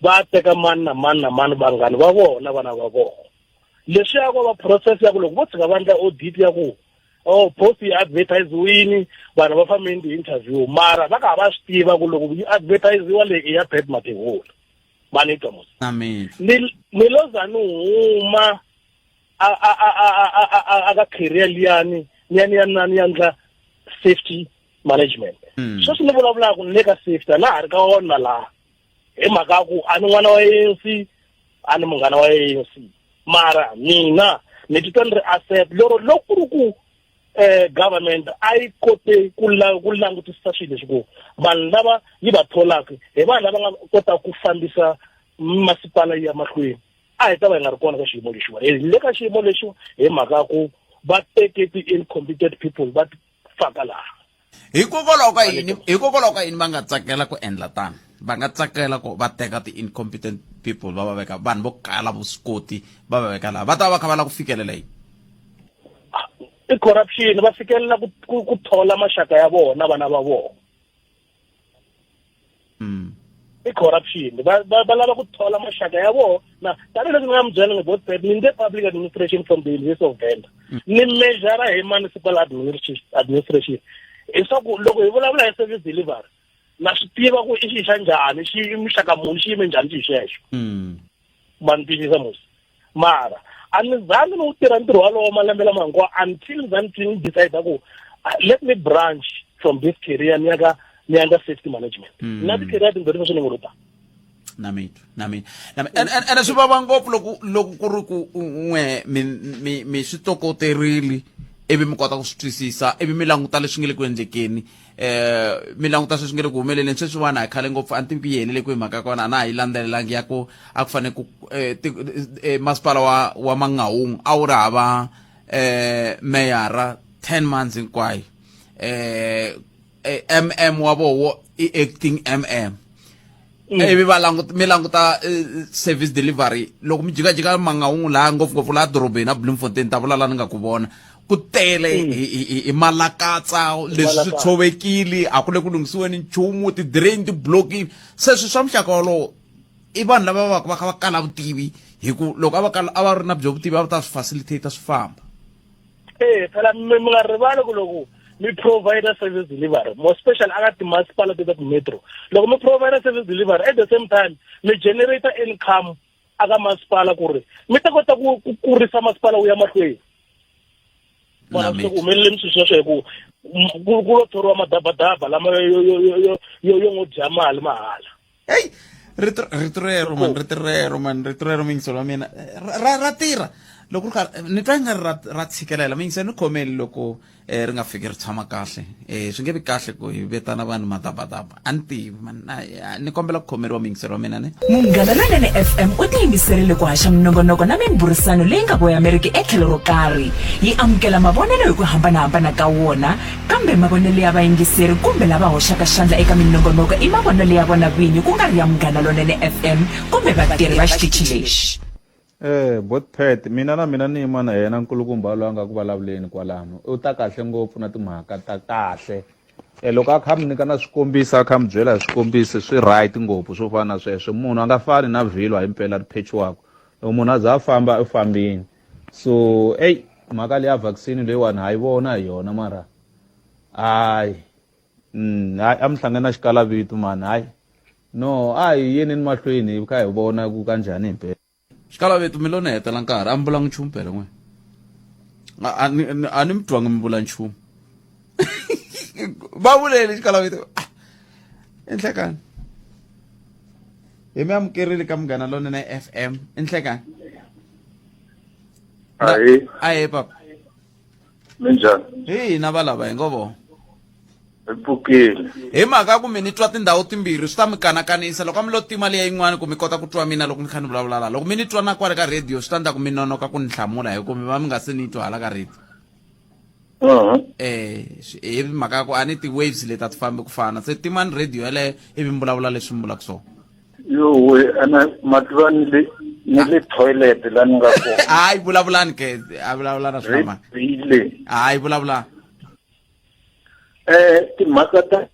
va teka mani na mani vanghani va vona vana va vona leswi ya ku va process ya ku loko vo tshika va endla audit ya ku post yi advertise-wini vanhu va fameni ti-interview mara va kha va swi tiva ku loko yi advertise-iwa leyi ya Pat Mateholo mani twa mos ni lo za ni huma aka career liyani ni endla safety management so swi ni vulavulaka ku ni le ka safety a na ha ri ka wona laha hi mhaka ku a ni n'wana wa ANC a ni munghana wa ANC mara mina ni titwa ni ri asset loko ku ri ku government a yi kote ku langutisisa swilo leswi ku vanhu lava yi va tholaka hi vanhu lava nga kota ku fambisa masipala ya mahlweni a hi ta va hi nga ri kona ka xiyimo lexiwa hi le ka xiyimo lexiwa hi mhaka ku va teke ti-incompetent people va faka laha hikokwalaho ka yini va nga tsakela ku endla tano va nga tsakela ku va teka ti-incompetent people va va veka vanhu vo kala vuswikoti va va veka laha va ta va kha va lava ku fikelela yini i corruption va fikelela ku thola maxaka ya vona vana va vona i corruption va lava ku thola maxaka ya vona tanihileswi ni nga mi byela ni nge public administration from the University of Venda ni mejara hi municipal administration leswaku loko hi vulavula hi service delivery na swi tiva ku i xi xa njhani xi muxaka muni xi yime njhani xi xexo ma ni twisisa mos mara a ni zangi ni wu tirha ntirho walowo malembe lama hinkwawo until then ni decide ku let me branch from this career ni ya safety management na ti-career timbirhi swi ni nguluta na mina ene swi vava ngopfu loko ku ri ku n'we mi swi tokoterile ivi mi kota ku swi twisisa ivi mi languta leswi nge le ku endlekeni mi languta sweswi nge le ku humeleleni sweswi vana hi khale ngopfu a ni tivi ku yini le ku hi mhaka kona a na ha yi landzelelangi ya ku a ku fanele ku masipala wa Mangaung a wu ri hava meyara 10 months hinkwayo MM wa voho i acting MM ivi mi languta service delivery loko mi jikajika Mangaung laha ngopfungopfu laha dorobeni a Bloemfontein ta vulala ni nga ku vona ku tele hi malakatsa leswi swi tshovekile a ku le ku lunghisiweni nchumu ti-drain ti-blocking sweswi swa muxaka wolowo i vanhu lava va kha va kala vutivi hi ku loko a va ri na byo vutivi a va ta swi facilitate swi famba phela mi nga rivali ku loko mi provide service delivery more special aka timasipala ta metro loko mi provide service delivery at the same time mi generate income aka masipala ku ri mi ta kota ku kurisa masipala wu ya mahlweni vona swi humelele mi sweswo hi ku lo thoriwa madabadaba lama yo n'wi dya mali mahala rito rero Vayingiseri wa mina ra tirha loko ni twa nga ra tshikelela mingise ni khomeli loko ri nga fiki ri tshama kahle swi nge vi kahle ku hi vetana vanhu matapatapa a ni tivi ni kombela ku khomeriwa mingiseri wa mina ne Munghana Lonene FM u tiyimiserile ku haxa minongonoko na mimburisano leyi nga voyameriki etlhelo ro karhi yi amukela mavonelo hi ku hambanahambana ka wona kambe mavonelo ya vayingiseri kumbe lava hoxaka xandla eka minongonoko i mavonelo ya vona vinyi ku nga ri ya Munghana Lonene FM kumbe vatirhi va xitichi lexi Botpet mina ni yima na yena nkulukumba loyi a nga ku vulavuleni kwalano u ta kahle ngopfu na timhaka ta kahle loko a kha mi nyika na swikombiso a kha mi byela hi swikombiso swi right ngopfu swo fana na sweswo munhu a nga fani na vhilwa hi mpela riphechiwako loko munhu a za a famba u fambini so mhaka leyi ya vaccine leyiwani ha yi vona hi yona mara hayi a mi hlangana na xikalavito mani hayi no a hi yenini mahlweni hi kha hi vona ku kanjhani hi mpela xikalavito mi lo ni hetela nkarhi a mi vulangi nchumu phela n'we a ni mi twangi mi vula nchumu va vuleli xikalavito enhlekani hi mi amukerile ka Munghana Lonene FM enhlekani ahe papa minjhani na valava hi ngo vo mpfukile hi mhaka ku mi ni twa tindhawu timbirhi swi ta mi kanakanisa loko a mi lo tima leya yin'wana ku mi kota ku twa mina loko ni kha ni vulavula la loko mi ni twa na kwale ka radio swi ta ndla ku mi nonoka ku ni hlamula hi ku mi va mi nga se ni twa hala ka radio hi mhaka ku a ni ti-waves leti a ti fambi ku fana se timani radio yaleyo ivi mi vulavula leswi mi vulaka swona yowe ana mativa ni le toilet la ni nga kona hayi vulavulani ke a vulavula na swona hayi vulavulani timhaka ta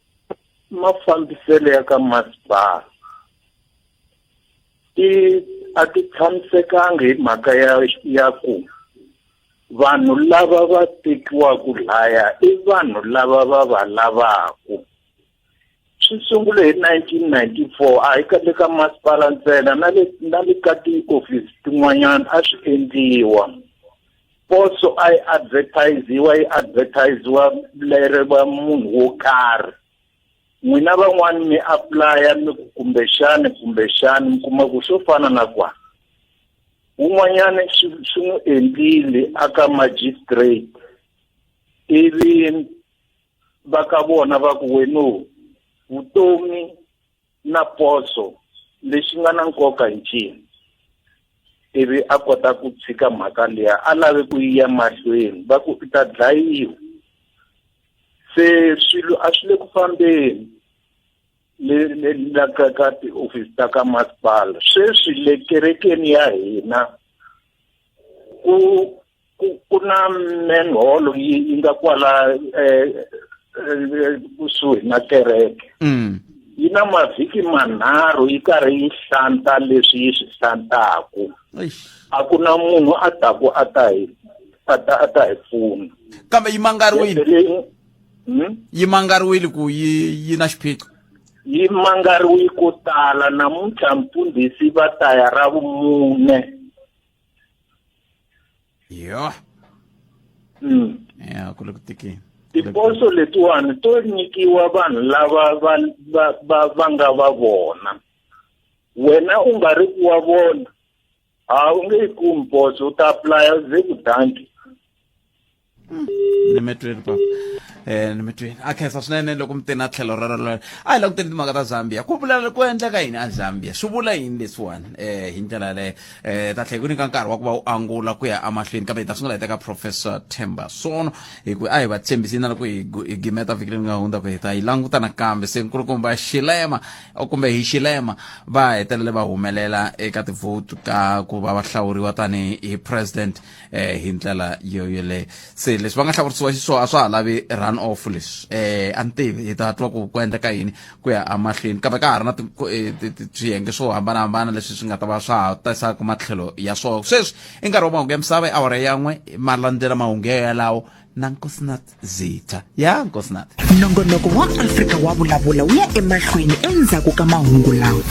mafambiselo ya ka masipala a ti tshamisekanga hi mhaka ya ku vanhu lava va tekiwaku laya i vanhu lava va va lavaku swi sungule hi 1994 a hi le ka masipala ntsena na le ka ti-office tin'wanyana a swi endliwa poso a yi advertise-iwa leri va munhu wo karhi n'wina van'wani mi applya mi ku kumbexani mi kuma ku swo fana na kwa un'wanyana swi n'wi endlile aka magistrate ivi va ka vona va ku wenu vutomi na poso lexi nga na nkoka hi ncini ivi a kota ku tshika mhaka liya a lave ku yiya mahlweni va ku i ta dlayiwa se swilo a swi le ku fambeni le ka ti-office ta ka masipala sweswi le kerekeni ya hina ku na manhole yi nga kwala kusuhi na kereke yi na mavhiki manharhu yi karhi yi hlanta leswi yi swi hlantaku a ku na munhu a taku a ta hi pfuna kambe yi mangariwile ku yi na xiphiqo yi mangariwi ko tala namuntlha mpundhisi va taya ra vumune ya ku le ku tikeni tiposo letiwani to nyikiwa vanhu lava va nga va vona wena u nga ri ku wa vona u nge yi kumi poso u ta applya ze ku danki ni metweni papa ni metweni a khensa swinene loko mi te na tlhelo rero a hi la ku teni timhaka ta Zambia ku endleka yini a Zambia swi vula yini leswiwani hi ndlela leyo ta tlhela ku nyika nkarhi wa ku va u angula ku ya amahlweni kambe hi ta sungula hi teka Professor Themba Sono hi ku a hi va tshembisini loko hi gimeta vhiki leri nga hundza ku hi ta hi languta nakambe se nkulukumba xilema kumbe hi xilema va hetelele va humelela eka tivote ka ku va va hlawuriwa tani hi president hi ndlela yoyeleyo se leswi va nga hlawurisiwa xiswona a swa ha lavi run off leswi a ni tivi hi ta twa ku endleka yini ku ya amahlweni kambe ka ha ri na swiyenge swo hambanahambana leswi swi nga ta va swa ha tisaka matlhelo ya swona sweswi i nkarhi wa mahungu ya misava awara yan'we ma landzela mahungu yalawo na Nkosinath Zitha ya Nkosinath. Nongonoko wa Afrika wa vulavula wu ya emahlweni endzhaku ka mahungu lawa.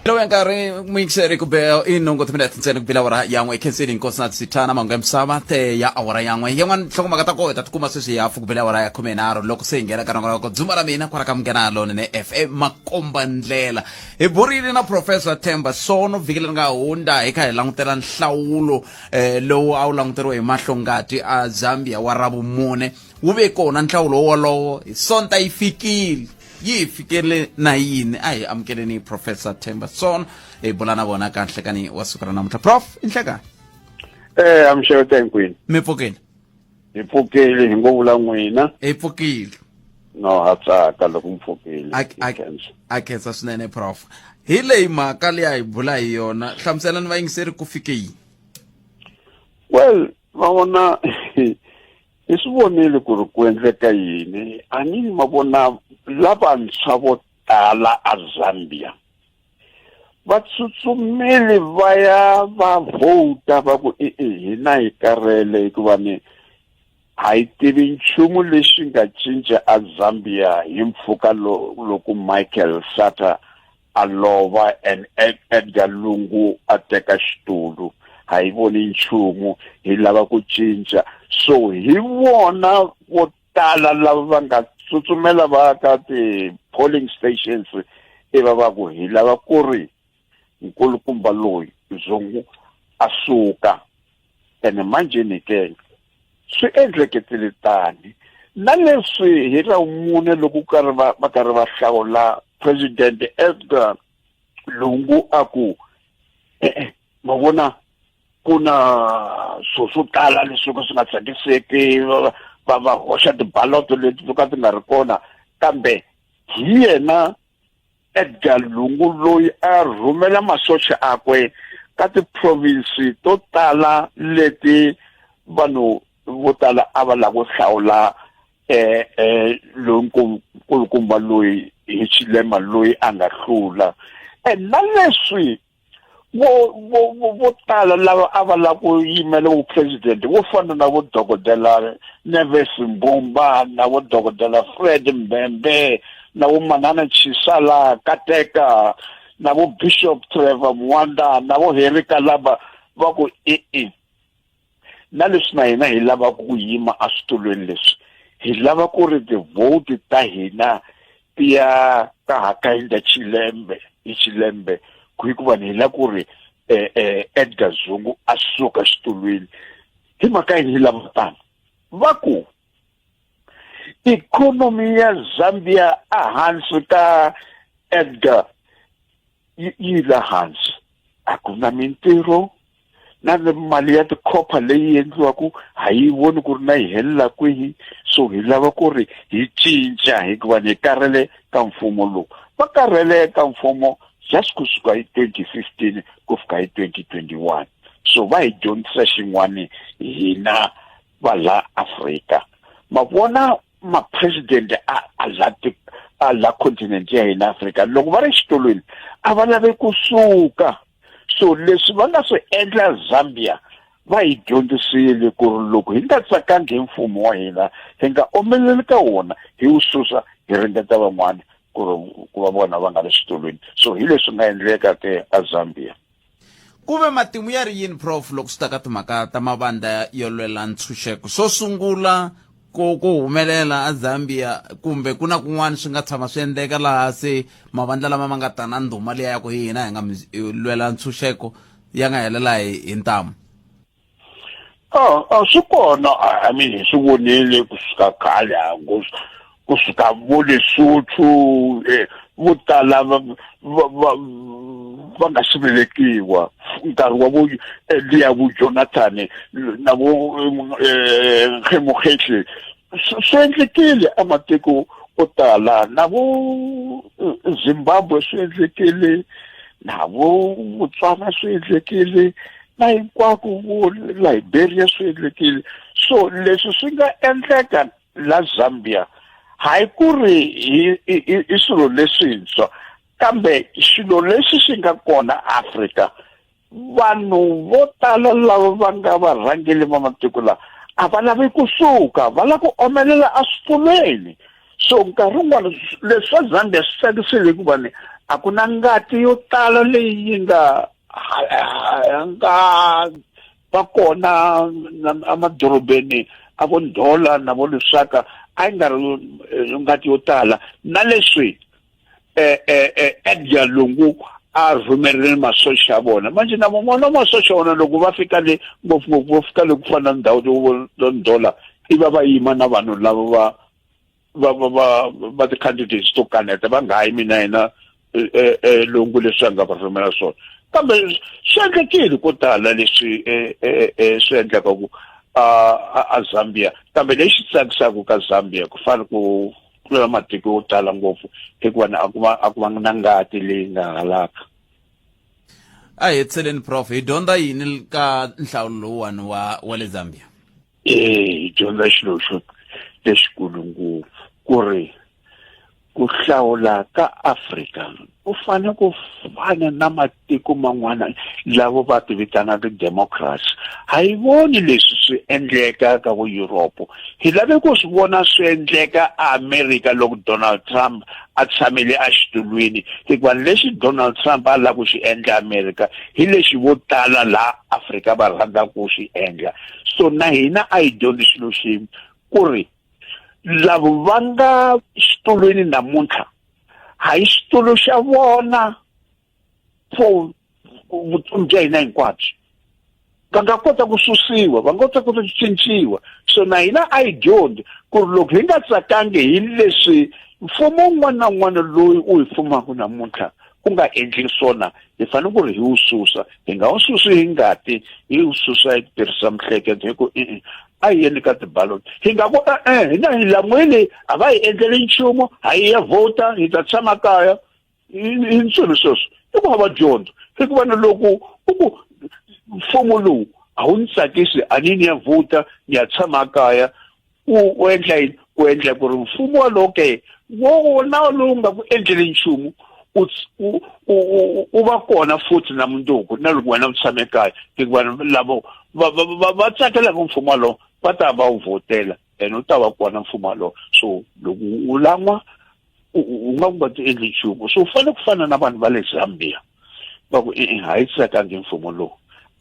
Lo yankari Vayingiseri kubeo inongo tumina tsene kubila wara yangwe kensini nkosna tsitana mangwe msama te ya awara yangwe yangwan tloko magata ko tatukuma sisi ya fu kubila wara ya kumenaro loko sengera kana ko dzumara mina kwara kamgena lo ne FM makomba ndlela e borile na Professor Themba Sono vikile nga honda eka langutela nhlawulo lo awulangutero emahlongati a Zambia warabu mune ube kona nhlawulo wolowo sonta ifikile yifikele na yini ayi amkeleni Professor Themba Sono bolana bona kahle kani wasukana namhla prof inhleka I'm sure thankwini mepokele ipfukile ngobula n'wina epokile no hatsaka loko mfukile akhetsa swinene prof hi leyi mhaka leyi hi bula hi yona hlamuselani Vayingiseri ku fike yi well vona hi swi vonile ku ri ku endleka yini a ni mavona lavantshwa vo tala a Zambia va tsutsumile va ya va vota va ku hina hi karele hikuva ni a hi tivi nchumu leswi nga cinca a Zambia hi mpfhuka loko Michael Sata a lova and Edgar Lungu a teka xitulu a hi voni nchumu hi lava ku cinca so hi vona vo tala lava va nga tsutsumela va ka ti-polling stations va ku hi lava ku ri nkulukumba loyi Zungu a suka ene manje ni ke swi endleketile tani na leswi hi ra mune loko va karhi va hlawula President Edgar Lungu a ku ma vona kuna swo tala leswi ku swi nga tsakiseki va hoxa tiballot leti to ka ti nga ri kona kambe hi yena Edgar Lungu loyi a rhumela masocha akwe ka ti-province to tala leti vanhu vo tala a va lava ku hlawula nkulukumba loyi hi Chilema loyi a nga hlula na leswi vo tala lava a va lava ku yimela vu president vo fana na vo dokodela Neves Mbumba na vo dokodela Fred Mbembe na vo Manana Chisala Kateka na vo Bishop Trevor Mwanda na vo Henry Kalaba va ku na leswi na hina hi lava ku yima a switulweni leswi hi lava ku ri ti-vote ta hina ti ya ka Hakainde Chilembe hikuva ni la ku ri Edgar Zungu a suka xitulwini hi mhaka hi lava tani va ku ikhonomi ya Zambia a hansi ka Edgar yi la hansi a ku na mintirho na mali ya tikhopa leyi endliwaku a yi voni ku ri na yi helela kwihi so hi lava ku ri hi cinca hikuva ni karele ka mfumo lowu va karele ka mfumo just kusuka hi 2015 ku fika hi 2021 so va hi dyondzisa xin'wana hina va la Afrika ma vona ma-president a la continent ya hina Afrika loko va ri xitulwini a va lave kusuka so leswi va nga swi endla Zambia va hi dyondzisile ku ri loko hi nga tsakangi hi mfumo wa hina hi nga omeleli ka wona hi wu susa hi ringeta van'wana ku va vona va nga le xitulwini so hi leswi nga endleka ke a Zambia kuve matimu ya ri yini prof loko swi ta ka timhaka ta mavandla yo lwela ntshunxeko so sungula ku humelela a Zambia kumbe ku na kun'wana swi nga tshama swi endleka laha se mavandla lama ma nga ta na ndhuma leya ya ku hina hi nga lwela ntshunxeko ya nga helela hi ntamu swi kona I mean swi vonile kusuka khale kusuka vo Lesotho vo tala va nga swi velekiwa nkarhi wa vo liya vo Jonathan na vo Nkemogetse swi endlekile a matiko o tala na vo Zimbabwe swi endlekile na vo Botswana swi endlekile na hinkwako vo Liberia swi endlekile so leswi swi nga endleka la Zambia hayi ku ri i swilo leswintshwa kambe xilo lexi xi nga kona Afrika vanhu vo tala lava va nga varhangeli va matiko lawa a va lavi kusuka va lava ku omelela a switulweni so nkarhi wun'wana leswi swa Zambia swi tsakisile hikuva ni a ku na ngati yo tala leyi nga va kona emadorobeni a vo Ndola na vo Lusaka a yi nga ri ngati yo tala na leswi Edgar Lungu a rhumerile masocha ya vona manje na vona masocha ya vona loko va fika le ngopfungopfu va fika le ku fana na ndhawu to Ndola iva va yima na vanhu lava va ti-candidates to kaneta va nga hayi mina yena Lungu leswi a nga va rhumela swona kambe swi endlekile ko tala leswi swi endleka ku a Zambia kambe lexi tsakisaka ka Zambia ku fana ku tlula matiko yo tala ngopfu hikuva a ku va na ngati leyi nga halaka. A hi tseleni Prof hi dyondza yini ka nhlawulo lowuwani wa le Zambia? Hi dyondza xilo lexikulu ngopfu ku ri ku hlawula ka Afrika ku fane ku fana na matiko man'wana lavo va ti vitanaka democracy a hi voni leswi swi endleka ka vo Europe hi lave ku swi vona swi endleka America loko Donald Trump a tshamile a xitulwini hikuva lexi Donald Trump a lava ku xi endla America hi lexi vo tala la Afrika va rhandza ku xi endla so na hina a hi dyondzi xilo xin'we ku ri lavo va nga xitulwini namuntlha a hi xitulu xa vona for vutomi bya hina hinkwabyo va nga kota ku susiwa va nga kota ku cinciwa so na hina a hi dyondzi ku ri loko hi nga tsakangi hi leswi mfumo wun'wana na wun'wana loyi u hi fumaka namuntlha ku nga endli swona hi fanele ku ri hi wu susa hi nga wu susi hi ngati hi wu susa hi tirhisa miehleketo hi ku a hi yeni ka tiballot hi nga ku hina hi lan'wile a va hi endleli nchumu a hi ya vota hi ta tshama kaya hi swilo sweswo i ku hava dyondzo hikuva na loko mfumo lowu a wu ni tsakisi a ni ya vota ni ya tshama kaya u endla yini ku endla ku ri mfumo walowo ke wona lowu nga ku endleli nchumu u va kona futhi na mundzuku na loko wena u tshame kaya hikuva lavo va tsakelaka mfumo walowo va ta va wu votela and u ta va kona mfumo walowo so loko u lan'wa u nga ti endli nchumu so u fanele ku fana na vanhu va le Zambia va ku a hi tsakangi mfumo lowu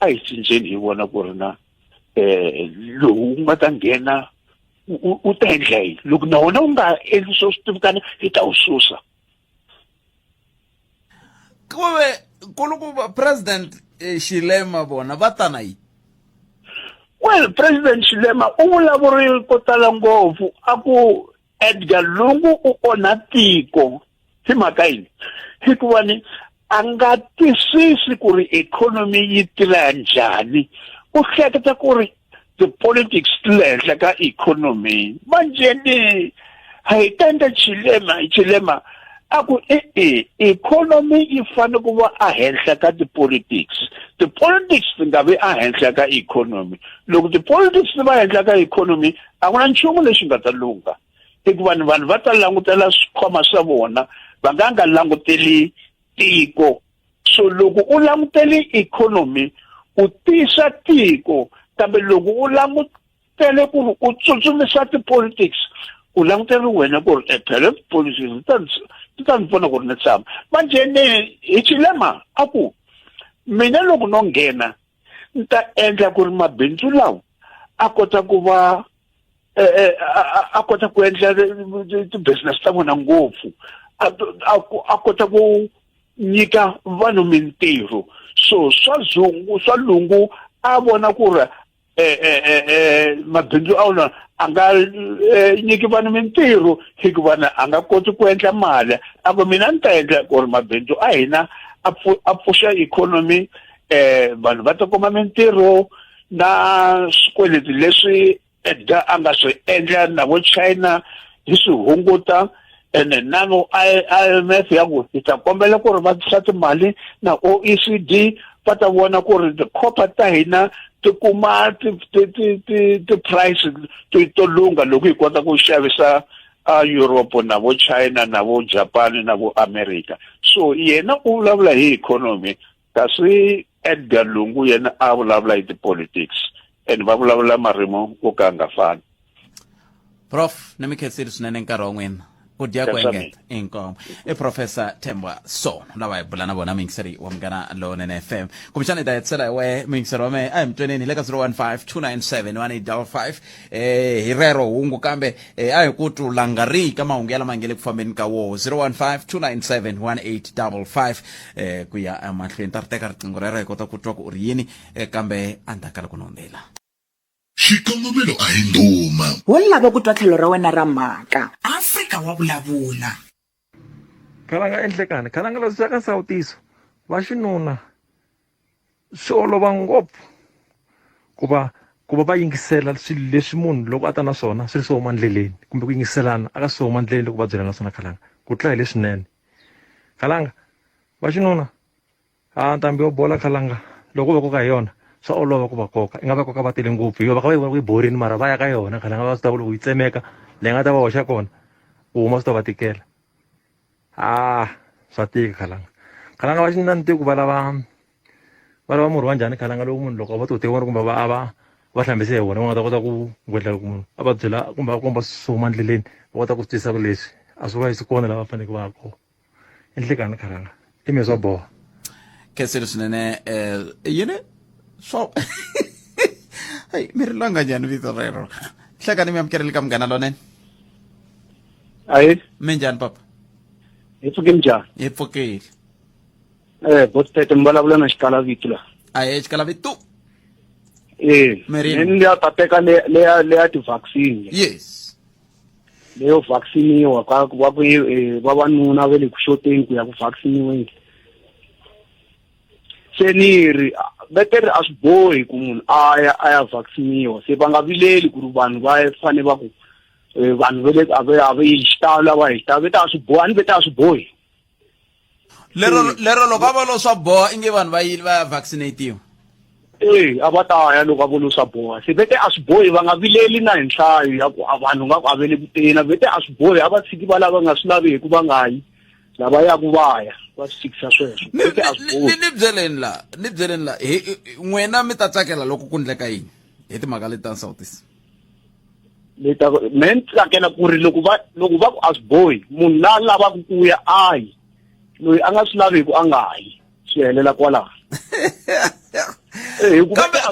a hi cinceni hi vona ku ri na lowu u nga ta nghena u ta endla yini loko na wona u nga endli swo swi tivikana hi ta wu susa. Kulukuba President Chilema bona va ta na yini? Well, President Chilema u vulavurile ko tala ngopfu a ku Edgar Lungu u onha tiko hi mhaka yini hikuva ni a nga twisisi ku ri economy yi tirha njhani u hleketa ku ri ti-politics ti le henhla ka economy manjeni a hi ta endla Chilema a ku economy yi fanele ku va a henhla ka ti-politics ti nga vi a henhla ka economy loko ti-politics ti va henhla ka economy a ku na nchumu lexi nga ta lunga hikuva vanhu va ta langutela swikhwama swa vona va nga languteli tiko so loko u languteli economy u tisa tiko kambe loko u langutele ku ri u tsutsumisa ti-politics u langutele wena ku ri phela politics ti ta ni pfuna ku ri ni tshama manjeni hi Chilema a ku mina loko no nghena ni ta endla ku ri mabindzu lawa a kota ku va a kota ku endla ti-business ta vona ngopfu a kota ku nyika vanhu mintirho so swa lungu a vona ku ri mabindzu a wona a nga nyiki vanhu mintirho hikuva a nga koti ku endla mali a ku mina ni ta endla ku ri mabindzu a hina a pfuxa economy vanhu va ta kuma mintirho na swikweleti leswi Edgar a nga swi endla na vo China hi swi hunguta ene na vo IMF ya ku hi ta kombela ku ri va tisa timali na OECD va ta vona ku ri ti-copper ta hina ti kuma ti-price to lunga loko hi kota ku xavisa Europe na vo China na vo Japan na vo America so yena u vulavula hi economy kasi Edgar Lungu yena a vulavula hi ti-politics and va vulavula marimo ko ka nga fani. Prof, ni mi khensile swinene nkarhi wa n'wina kudiya kwengeta inkomo Professor Themba Sono lava ibulana bona Vayingiseri wamngana lo FM kumshana dayetsela we Vayingiseri wame ayimtweneni leka 0152971855 hirero hungu kambe ayikuthi langari kama ungela mangele kufambeni ka wo 0152971855 kuya amahlweni tarteka riqingho rero ikota kutwa ku uriyini kambe andakala kunondela xikongomelo a hi nduma wo lava ku twa tlhelo ra wena ra mhaka Afrika wa vulavula khalanga enhlekani khalanga leswi swa ka nsawutiso va xinuna swi olova ngopfu ku va va yingisela swilo leswi munhu loko a ta na swona swi swo huma ndleleni kumbe ku yingiselana aka swo huma ndleleni loko va byela na swona khalanga ku tla hi leswinene khalanga va xinuna ntambi yo bola khalanga loko va koka hi yona swa olova ku va koka i nga va koka va tele ngopfu yo va ka va borini mara va ya ka yona khalanga va swi ta loko yi tsemeka leyi nga ta va hoxa kona u huma swi ta va tikela swa tika khalanga va xinuna ni tiku va lava murhi wa njhani khalanga loko munhu loko va tote vona kumbe va hlambise hi vona va nga ta kota ku gwedla loko munhu a va byela kumbe va komba swi huma ndleleni va kota ku swi twisisa ku leswi a swi va yisi kona lava faneleke va ya kona enhlekani khalanga i mi swa boha keselo swinene yini so hey mi ri langa njhani vito rero hlekani mi amukeleli ka munghana lonene mi njhani papa hi pfuke njhani hi pfukile botete mi vulavula na xikalavito la xikalavito ni liya ta teka leya ti-vaccine yes leyo vacciniwa ka va ku vavanuna ve le ku xoteni ku ya ku vacciniweni se ni ri betere a swi bohi ku munhu a ya vacciniwa se va nga vileli ku ri vanhu va fane va ku vanhu ve le ave hi xitalo lava hi xitalo veta a swi bohi a ni veta a swi bohi lero loko a va lo swa boha inge vanhu va yili va ya vaccinatiwa a va ta ya loko a vo lo swa boha se vete a swi bohi va nga vileli na hi nhlayo ya ku vanhu nga ku avele kutena vete a swi bohi a va tshiki va lava nga swi laveki va nga yi lava ya ku vaya va swi tshikisa sweswo vete a swi bohi ni byeleni la n'wina mi ta tsakela loko ku ndleka yini hi timhaka leti ta nsawutisi leta me ni tsakela ku ri loko va ku a swi bohi munhu la lavaka ku ya a yi loyi a nga swi laveki a nga yi swi helela kwalaho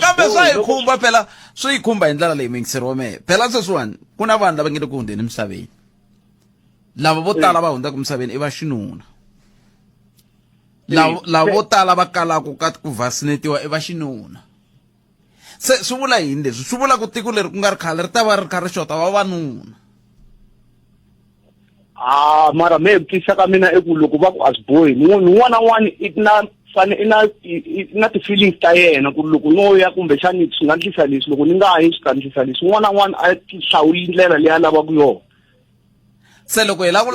kambe swa hi khumba phela swi hi khumba hi ndlela leyi Vayingiseri wa mehe phela sweswiwani ku na vanhu lava nge le ku hundzeni emisaveni lava vo tala va hundzaka emisaveni i va xinuna lava vo tala va kalaka ka ku vaccinatiwa i va xinuna se swi vula yini leswi swi vula ku tiko leri ku nga ri khale ri ta va ri kha ri xota vavanuna mara me tisa ka mina eku loko va ku a swi bohi munhu un'wana na un'wana i na ti-feelings ta yena ku loko no ya kumbe xani swi nga ndlisa leswi loko ni nga yi swi nga ndlisa leswi un'wana na un'wana a hlawuli ndlela leyi a lavaka yona se loko hi la ku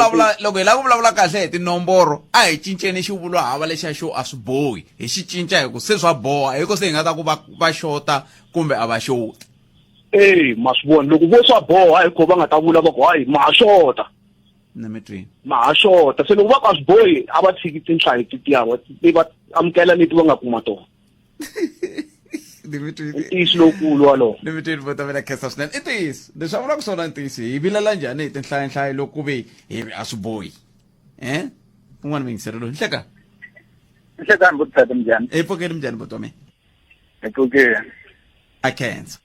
vulavula kahle hi tinomboro a hi cinceni xivulwa hava lexa xo a swi bohi hi xi cinca hi ku se swa boha hi ko se hi nga ta ku va xota kumbe a va xoti ma swi vona loko vo swa boha hi ko va nga ta vula va ku hayi ma ha xota ma ha xota se loko va ku a swi bohi a va tshiki tinhlayo tiyava ti va amukela leti va nga kuma tona ntiyisi lowukulu walowo ni mi twini vota mina khensa swinene i ntiyiso leswi a vulaka swona ntiyisi hi vilela njhani hi tinhlayanhlayo loko ku ve hi a swi bohi un'wana Vayingiseri loyi nhlekani vutitete njhani hi pfukeni mi njhani vota wa mina hi pfukeni a khensa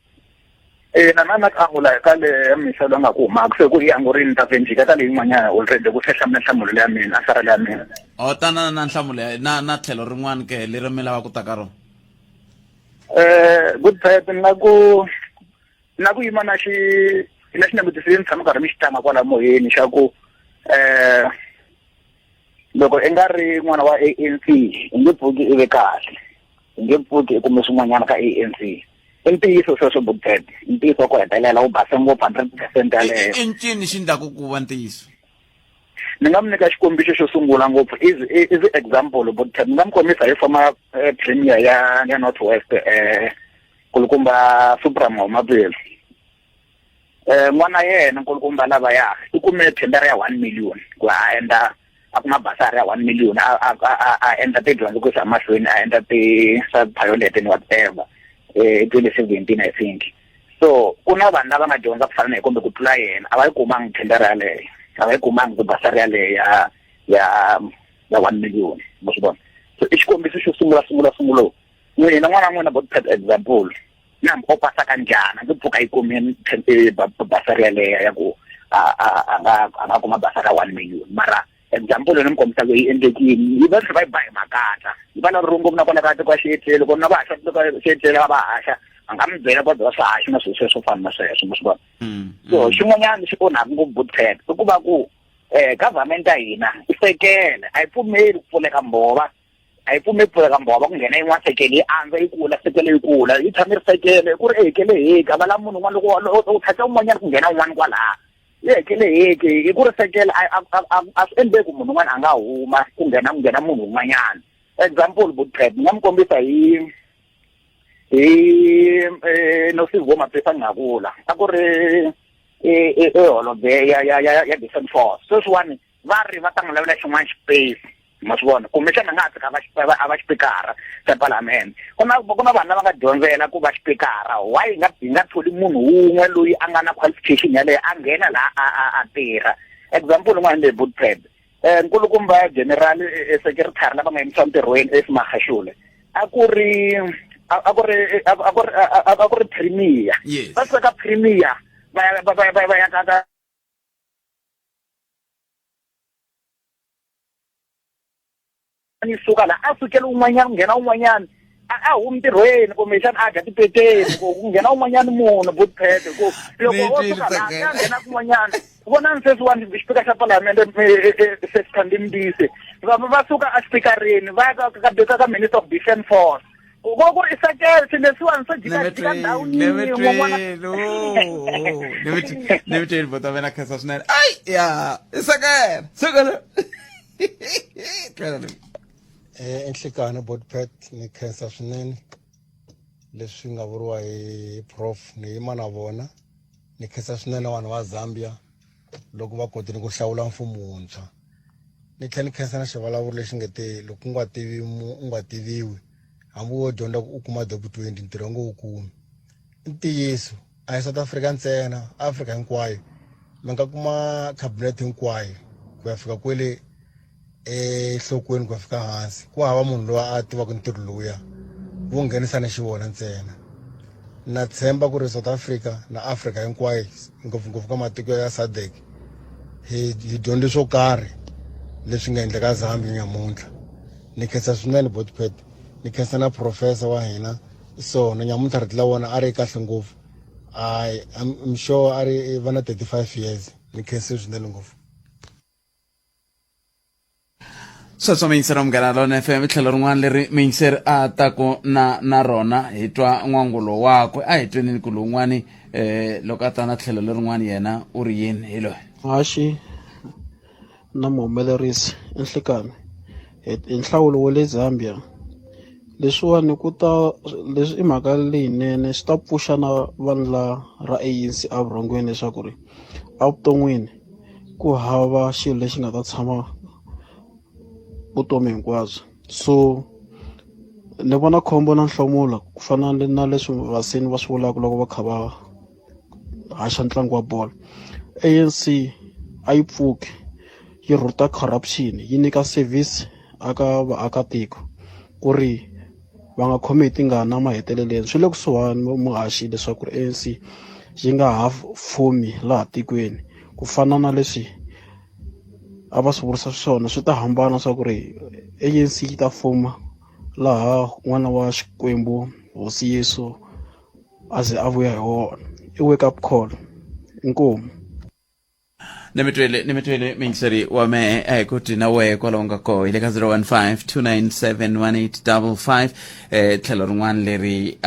na angula ka le mihla nga ku huma se ku i angurini ta venjika ta leyi n'wanyana already ku hlamula nhlamulo ya mina a sarele ya mina tana na nhlamulo na tlhelo rin'wana ke leri mi lava ku ta ka rona good type na ku yima na xi nakutiseni ni tshama karhi mi xi tlanga kwala moyeni xa ku loko i nga ri n'wana wa ANC i nge pfuki i ve kahle i nge pfuki i kume swin'wanyana ka ANC i ntiyiso sweswo bugted i ntiyiso wa ku hetelela wu base ngopfu 100% yaleyo i ncini xi endlaku ku va ntiyiso ni nga mi nyika xikombiso xo sungula ngopfu is example bugted ni nga mi kombisa hi former premier ya North West kulukumba Supremo Mavonelo n'wana yena nkulukumba lavaya i kume tendera ya 1 million ku a endla a kuma basari ya 1 million a endla tidyondzo ku sa mahlweni a endla ti-pilot and whatever 2017 I think so ku na vanhu lava nga dyondza ku fana na kumbe ku tlula yena a va yi kumanga tendera yaleyo abayikumanga kubasari yale ya 1 million mosibona. So isikombiso xo sungula n'wina n'wana bot pet example na mpopasa kanjana ngipfuka ikomeni basari yaleya ya ku anga kuma basara 1 million mara example ni mkombisa ku endekini yi va swi va yi ba hi makatla yi va na rungu na kona ka kwa xiyeteli kona va haxa ka xiyeteli va haxa anga mi byela va swa haxa na swilo swo fana na sweswo mosibona. So xin'wanyana xi onhaka ngopfu bot pet i ku va ku government ya hina isekele a yi pfumeli ku pfuleka mbova a yi pfumeli ku pfuleka mbova ku nghena yin'wana sekele yi andza yi kula sekele yi kula yi tshame ri sekele ku ri ehekele heki a va la munhu un'wana loko u thatha un'wanyana ku nghena un'wana kwalaha yi hekele heki hi ku ri sekele a swi endleki munhu un'wana a nga huma ku nghena munhu un'wanyana. Example botpet ni nga mi kombisa hi Nosivo Mapesa Ngakula a ku ri holobye ya defense force sweswiwani va ri va ta n'wi lavela xin'wana space ma swi vona kumbexana nga tsika a va xipikara xa palamende ku na vanhu lava nga dyondzela ku va xipikara why hi nga tholi munhu wun'we loyi a nga na qualification yaleyo a nghena laha a tirha. Example n'wana leyi botpet nkulukumba general secretary lava nga yimisiwa ntirhweni eSmahashule a ku ri premier va sweka premier va ya ka ni suka la a sukela un'wanyana nghena un'wanyana a humi ntirhweni kumbexana a dya tipeteni ku nghena un'wanyana munhu botpet ku loko wo suka la a nghena kun'wanyana vonani sweswiwani xipika xa palamende sesithandimdise va suka a xipikarini va ya ka minister of defense force ku ri isakele swilo leswiwani swo jika ndhawu nemiteli bota vena khensa swinene ai ya isakele enhlekani botpet ni khensa swinene leswi nga vuriwa hi prof ni yima na vona ni khensa swinene vanhu va Zambia loko va kotile ku hlawula mfumo wuntshwa ni tlhela ni khensa na xivulavuri lexi nge te loko u nga tiviwi hambi wo dyondza ku u kuma document ntirho ngo wu kumi i ntiyiso a hi South Africa ntsena Afrika hinkwayo mi nga kuma cabinet hinkwayo ku ya fika kwele enhlokweni ku ya fika hansi ku hava munhu loyi a tivaka ntirho lowuya wu nghenisa ni xivona ntsena. Na tshemba ku ri South Africa na Afrika hinkwayo ngopfungopfu ka matiko ya SADC hi dyondze swo karhi leswi nga endleka Zambia nyamuntlha. Ni khensa swinene botpet ni khensa na professor wa hina Sono nyamuntlha ri tla vona a ri kahle ngopfu I'm sure a ri va na 35 years ni khensa swinene ngopfu. Sweswo Vayingiseri Munghana Lona FM tlhelo rin'wana leri Vayingiseri a tako na rona hi twa n'wangulo wakwe a hi twenini ku lowun'wani loko a ta na tlhelo lerin'wana yena u ri yini hi loyi haxi na muhumelerisi enhlekani hi nhlawulo wa le Zambia leswiwani leswi i mhaka leyinene swi ta pfuxa na vanhu ra ANC a vurhongweni leswaku ri a vuton'wini ku hava xilo lexi nga ta tshama vutomi hinkwabyo. So ni vona khombo na nhlamulo ku fana na leswi vaseni va swi vulaka loko va kha va haxa ntlangu wa bolo. ANC a yi pfuki yi rhuta corruption yi nyika service aka vaakatiko ku ri va nga khomi hi tingana maheteleleni. Swi le kusuhani muhaxi leswaku ri ANC yi nga ha fumi laha tikweni ku fana na leswi a va swi vurisa swona swi ta hambana swa ku ri ANC yi ta fuma laha n'wana wa Xikwembu hosi Yesu a ze a vuya hi wona. I wake up call inkomu nimitwele Vayingiseri wa me a hi kuti na wehe kwalaho nga koho hi le ka 015 tlhelo rin'wana leri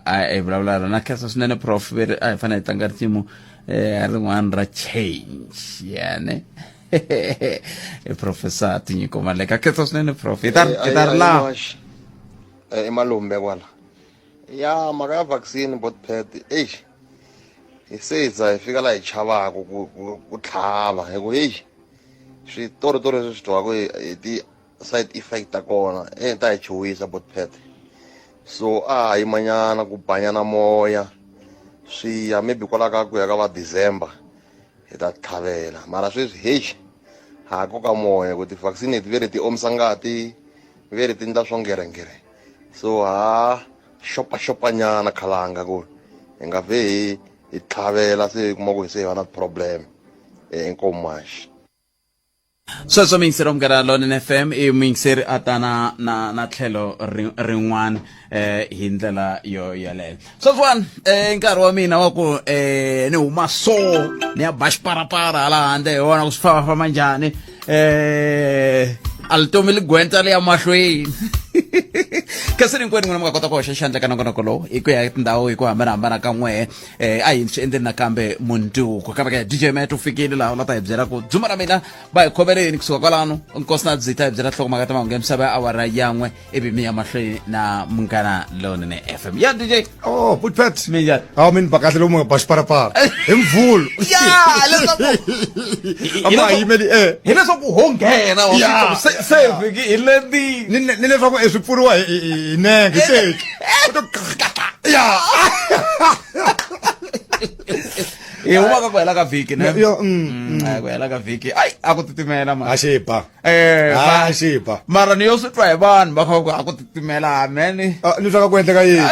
hi vulavula rona khensa swinene prof veri a hi fanele hi tlanga risimu rin'wana ra change yane professor Tinyiko Maleka khensa swinene prof hi ta ri laha emalumbe kwala ya mhaka ya vaccine botpet hi seza hi fika la hi chavaka ku tlhava hi ku switoritori leswi swi twaku hi ti-side effect ta kona ta hi chuwisa botpet so a hi manyana ku banyana moya swi ya maybe kwala ka ku ya ka va December hi ta tlhavela mara sweswi heyi ha koka moya ku ti-vaccine ti ve ri ti omisa ngati ve ri ti ndla swo ngerengere so ha xopaxopanyana khalanga ku hi nga ve hi tlhavela se hi kuma ku hi se hi va na problem enkomaxi sweswo mingiseri omkera London FM i mingiseri a ta na tlhelo rin'wana hi ndlela yo yaleyo sweswiwani nkarhi wa mina wa ku ni huma so ni ya ba xiparapara hala handle hi wona ku swi fambafamba njhani a li tomi ligwenta le ya mahlweni kasi rinkwenu n'wina mi nga kota ku hoxa xandla ka nongonoko lowu hi ku ya tindhawu hi ku hambanahambana ka n'wehe a hi swi endleni nakambe munduku kambe ka DJ Matt u fikile laha la ta hi byela ku dzuma ra mina va hi khomeleni kusuka kwalano nkosi na dzita hi byela nhlokomhaka ta mahungu ya misava ya awara yan'we ivi mi ya mahlweni na munghana London FM ya DJ oh putpet minjani min bakahle lomu nga ba xiparapara hi mvula ya leswaku ama yimeli hi leswaku ho nghena wa se vhiki hi le ndini ni leswaku swi pfuriwa hi nenge teki ya huma ka ku hela ka vhiki ne ku hela ka vhiki ai a ku titimela a xiba xiba mara ni yo swi twa hi vanhu va kha ku a ku titimela amen ni swa ka ku endleka yini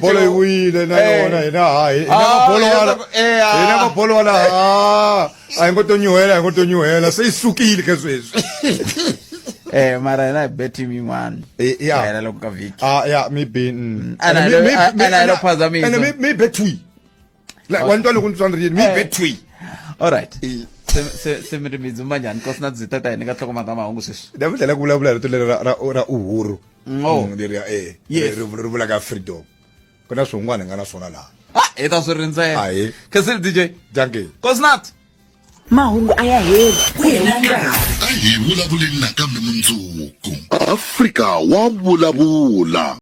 bolo yi wile na yona hina mabolo wala a hi ngo to nyuhela se yi sukile ke sweswi mara yena beti min'wana hela loko ka vhiki ya maybe ana lo phazamisa and maybe twi like one to loko ni tswandrini maybe twi all right se mi ri mi dzumba njhani kosi na dzita ta hini ka nhlokomhaka ta mahungu sweswi ni mi tlhela ku vulavula rito leri ra uhuru leri ri vulaka freedom ku na swin'wana hi nga na swona laha hi ta swi rindzela hayi kasi DJ janke Kosnat mahungu a ya heli ku hela nkarhi a hi vulavuleni nakambe mundzuku Afrika wa vulavula.